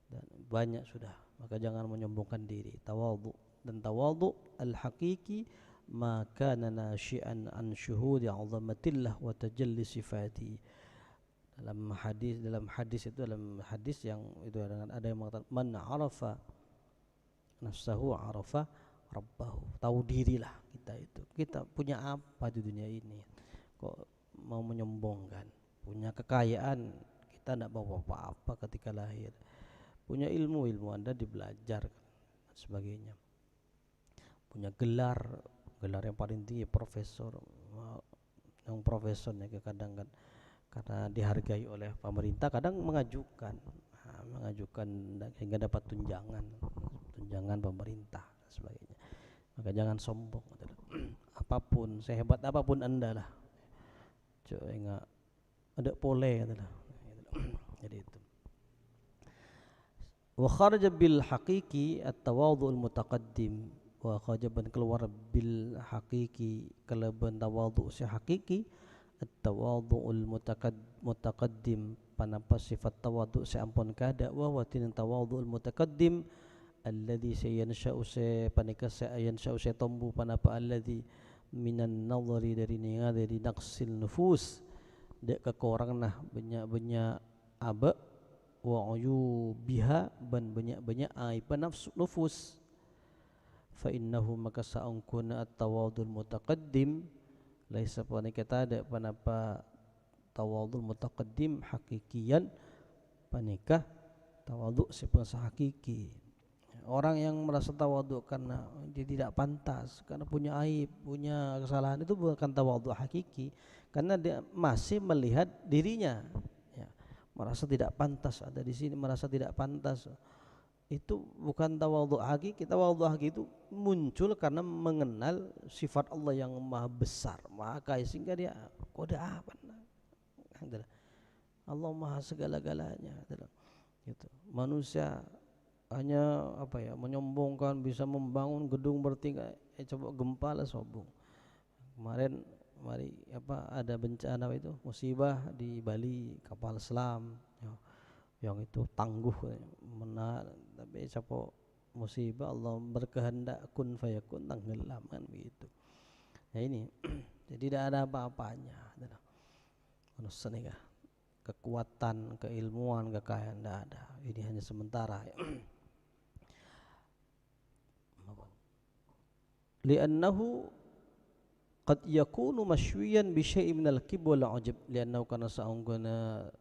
Dan banyak sudah. Maka jangan menyombongkan diri. Tawadhu, dan tawadhu al-haqiqi ma kana nasyi'an an syuhudi 'azamatillah wa tajalli sifati. Dalam hadis yang itu ada yang mengatakan man 'arafa nafsahu 'arafa rabbahu. Tahu dirilah kita itu. Kita punya apa di dunia ini? Kok mau menyombongkan? Punya kekayaan, kita tidak bawa apa-apa ketika lahir. Punya ilmu Anda dibelajar dan sebagainya. Punya gelar yang paling tinggi, profesor. Yang profesornya kadang kan karena dihargai oleh pemerintah, kadang mengajukan sehingga dapat tunjangan pemerintah dan sebagainya. Maka jangan sombong. Apapun, sehebat apapun Anda lah, enggak ada pole adalah. Jadi itu. Wa kharaja bil haqiqi at-tawadhu al-mutaqaddim, wa khajaban keluar bil haqiqi kalaban tawadhu si haqiqi at-tawadhu al-mutaqaddim, panapa sifat tawadhu si ampun kada, wa watin tawadhu al-mutaqaddim alladhi sayansha'u se panika sayansha'u se tombu panapa alladhi minan nadhari dari naqsil nufus, dek kekorang nah banyak aba wa uyubiha ban banyak aib nufus. Fa innahu maka saungkuna at-tawadul mutaqaddim laisa panika tada panapa tawadul mutaqaddim hakikian panika tawadhu sepensa hakiki. Orang yang merasa tawadhu karena dia tidak pantas, karena punya aib, punya kesalahan, itu bukan tawadhu hakiki, karena dia masih melihat dirinya, ya, merasa tidak pantas ada di sini, merasa tidak pantas. Itu bukan tawadhu hakiki. Tawadhu hakiki itu muncul karena mengenal sifat Allah yang maha besar, maha kaya, sehingga dia kode apa? Allah maha segala-galanya. Gitu. Manusia hanya menyombongkan bisa membangun gedung bertingkat, coba gempa lah sombong. Kemarin ada bencana itu musibah di Bali, kapal selam yang itu tangguh tapi siapa musibah Allah berkehendak kun fayakun tenggelam kan begitu. Ya ini jadi tidak ada apa-apanya. Manusia nih kekuatan, keilmuan, kekayaan tidak ada. Ini hanya sementara. Li'annahu qad yakunu masywiyan bi syai'in minal kibr wal ujub, li'annahu kana sa'ungana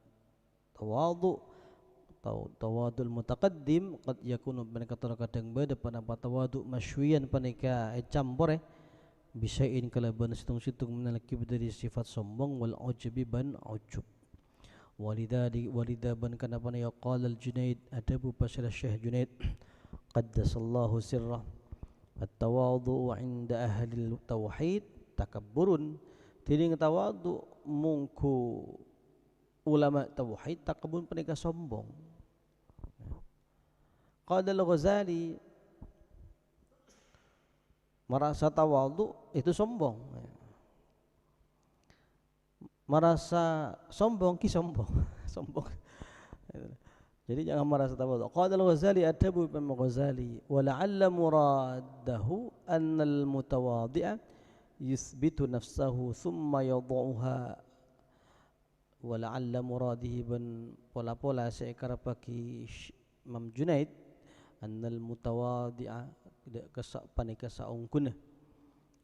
tawadul mutaqaddim qad yakunu panika kadang beda pada tawadhu masywiyan panika campur bi syai'in kalaban situng-situng minal kibr dari sifat sombong wal ujubi ban ujub. Walida ban kana pana yaqal al-Junaid adabu pasal Syekh Junaid qaddasallahu sirrah at-tawadhu 'inda ahli tauhid takabburun. Tiding tawadhu mungku ulama tauhid takabun panika sombong. Qala al-Ghazali merasa tawadhu itu sombong. Merasa sombong sombong. Jadi jangan merasa tawadhu. Qala al-Ghazali at-tabu Imam Ghazali wa la'alla muradahu anna al-mutawadhi'a yuthbitu nafsahu thumma yadhu'uha wa la'alla muradihi ban pola-pola seekar paki Imam Junaid anna al-mutawadhi'a kesak panika saungkuna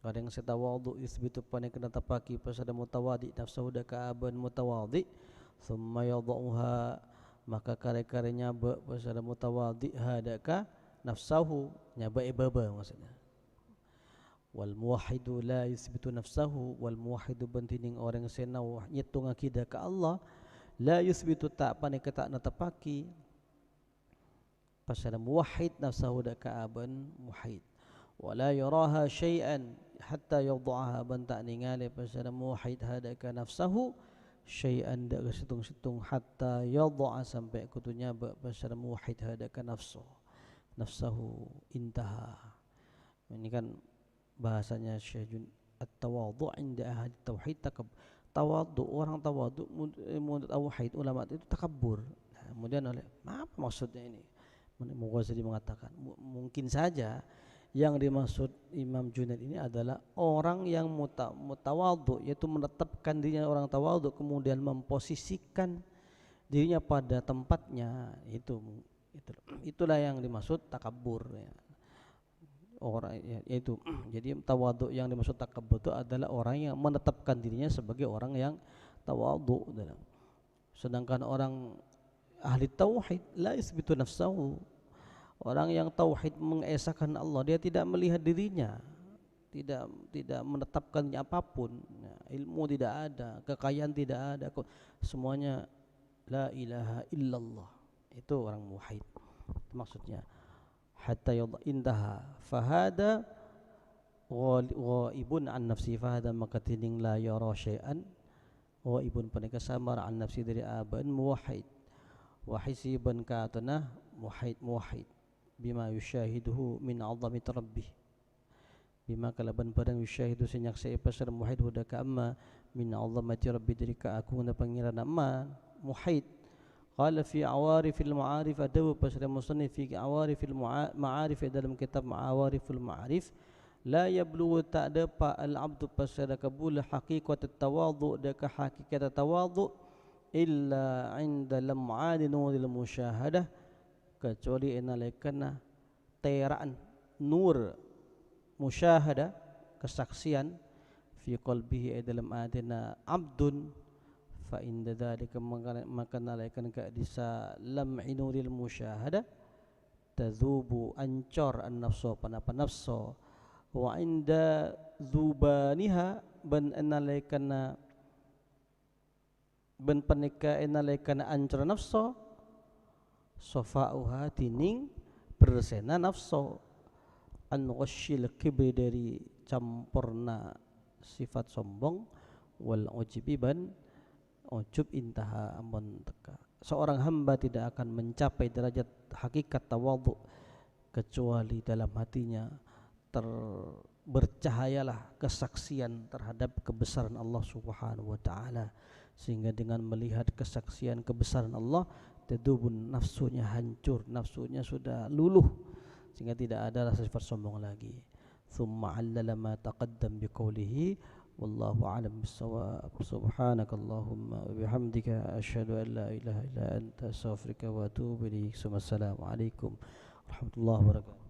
kadang setawadhu yuthbitu panika natapaki pasada mutawadhi nafsahu daka aban mutawadhi thumma yadhu'uha maka kare-kare nyaba pasal mutawadhi hadaka nafsahu nyaba ibaba maksudnya wal muwahhidu la yuthbitu nafsahu wal muwahhidu bantining orang senau nyitung akidah ka Allah la yuthbitu tak panika tak natapaki pasal muwahhid nafsahu daka aban muwahhid wala yaraha syai'an hatta yadhaha ban tak ningali pasal muwahhid hadaka nafsahu syai'an dak situng-situng hatta yadha sampai kutunya pasal muwahhid hadaka nafsahu intaha. Ini kan bahasanya Syekh at-tawadhu inda ahli tauhid tawadhu orang tawadhu menurut tauhid ulama itu takabbur. Nah, kemudian oleh apa maksudnya ini? Mughazali mengatakan mungkin saja yang dimaksud Imam Junaid ini adalah orang yang mutawadhu, yaitu menetapkan dirinya orang tawadhu kemudian memposisikan dirinya pada tempatnya, itulah yang dimaksud takabur ya. Orang yaitu jadi tawadhu yang dimaksud takabur itu adalah orang yang menetapkan dirinya sebagai orang yang tawadhu. Sedangkan orang ahli tauhid la isbitu nafsahu, orang yang tauhid mengesahkan Allah, dia tidak melihat dirinya, tidak menetapkannya apapun, ilmu tidak ada, kekayaan tidak ada, semuanya la ilaha illallah. Itu orang muwahhid maksudnya. Hatta intaha fahada ghaibun an nafsi, fahada maka tining la yara syai'an, ghaibun panika samar an nafsi dari aban muwahhid wa hisiban katana muwahhid bima yushahiduhu min 'azamati rabbih, bima kalaban barang yushahidu senyaksi pasar muwahhid hudaka amma min 'azamati rabbi dari keagungan pangeran amma muwahhid. Qala fi awarifil ma'arif, adabu pasar musannif fi awarifil ma'arif dalam kitab awariful ma'arif, la yablughu ta'da pa al-'abdu pasar kabul haqiqat at-tawadhu daka haqiqat at-tawadhu illa 'inda lam'ani nuril musyahadah, kecuali enalekana teraan nur musyahadah kesaksian fi qalbihi dalam adina abdun fa inda dzalika maka nalaikan ka disa lam'i nuril musyahadah tadzubu ancor an-nafsu panapa nafsu wa inda dzubaniha ban nalaikana ban panika nalaikana ancor nafsu sofa'uha tining bersena nafsu an ghasyil kibri dari campurna sifat sombong wal ujibi ban ujub intaha amun teka. Seorang hamba tidak akan mencapai derajat hakikat tawadhu kecuali dalam hatinya bercahayalah kesaksian terhadap kebesaran Allah Subhanahu wa taala, sehingga dengan melihat kesaksian kebesaran Allah tadubun nafsunya hancur, nafsunya sudah luluh sehingga tidak ada rasa sifat sombong lagi. Thumma 'allala ma taqaddam biqoulihi wallahu a'lam bissawab. Subhanakallahumma wa bihamdika asyhadu an la ilaha illa anta astaghfiruka wa atubu ilaik. Wassalamu alaikum warahmatullahi wabarakatuh.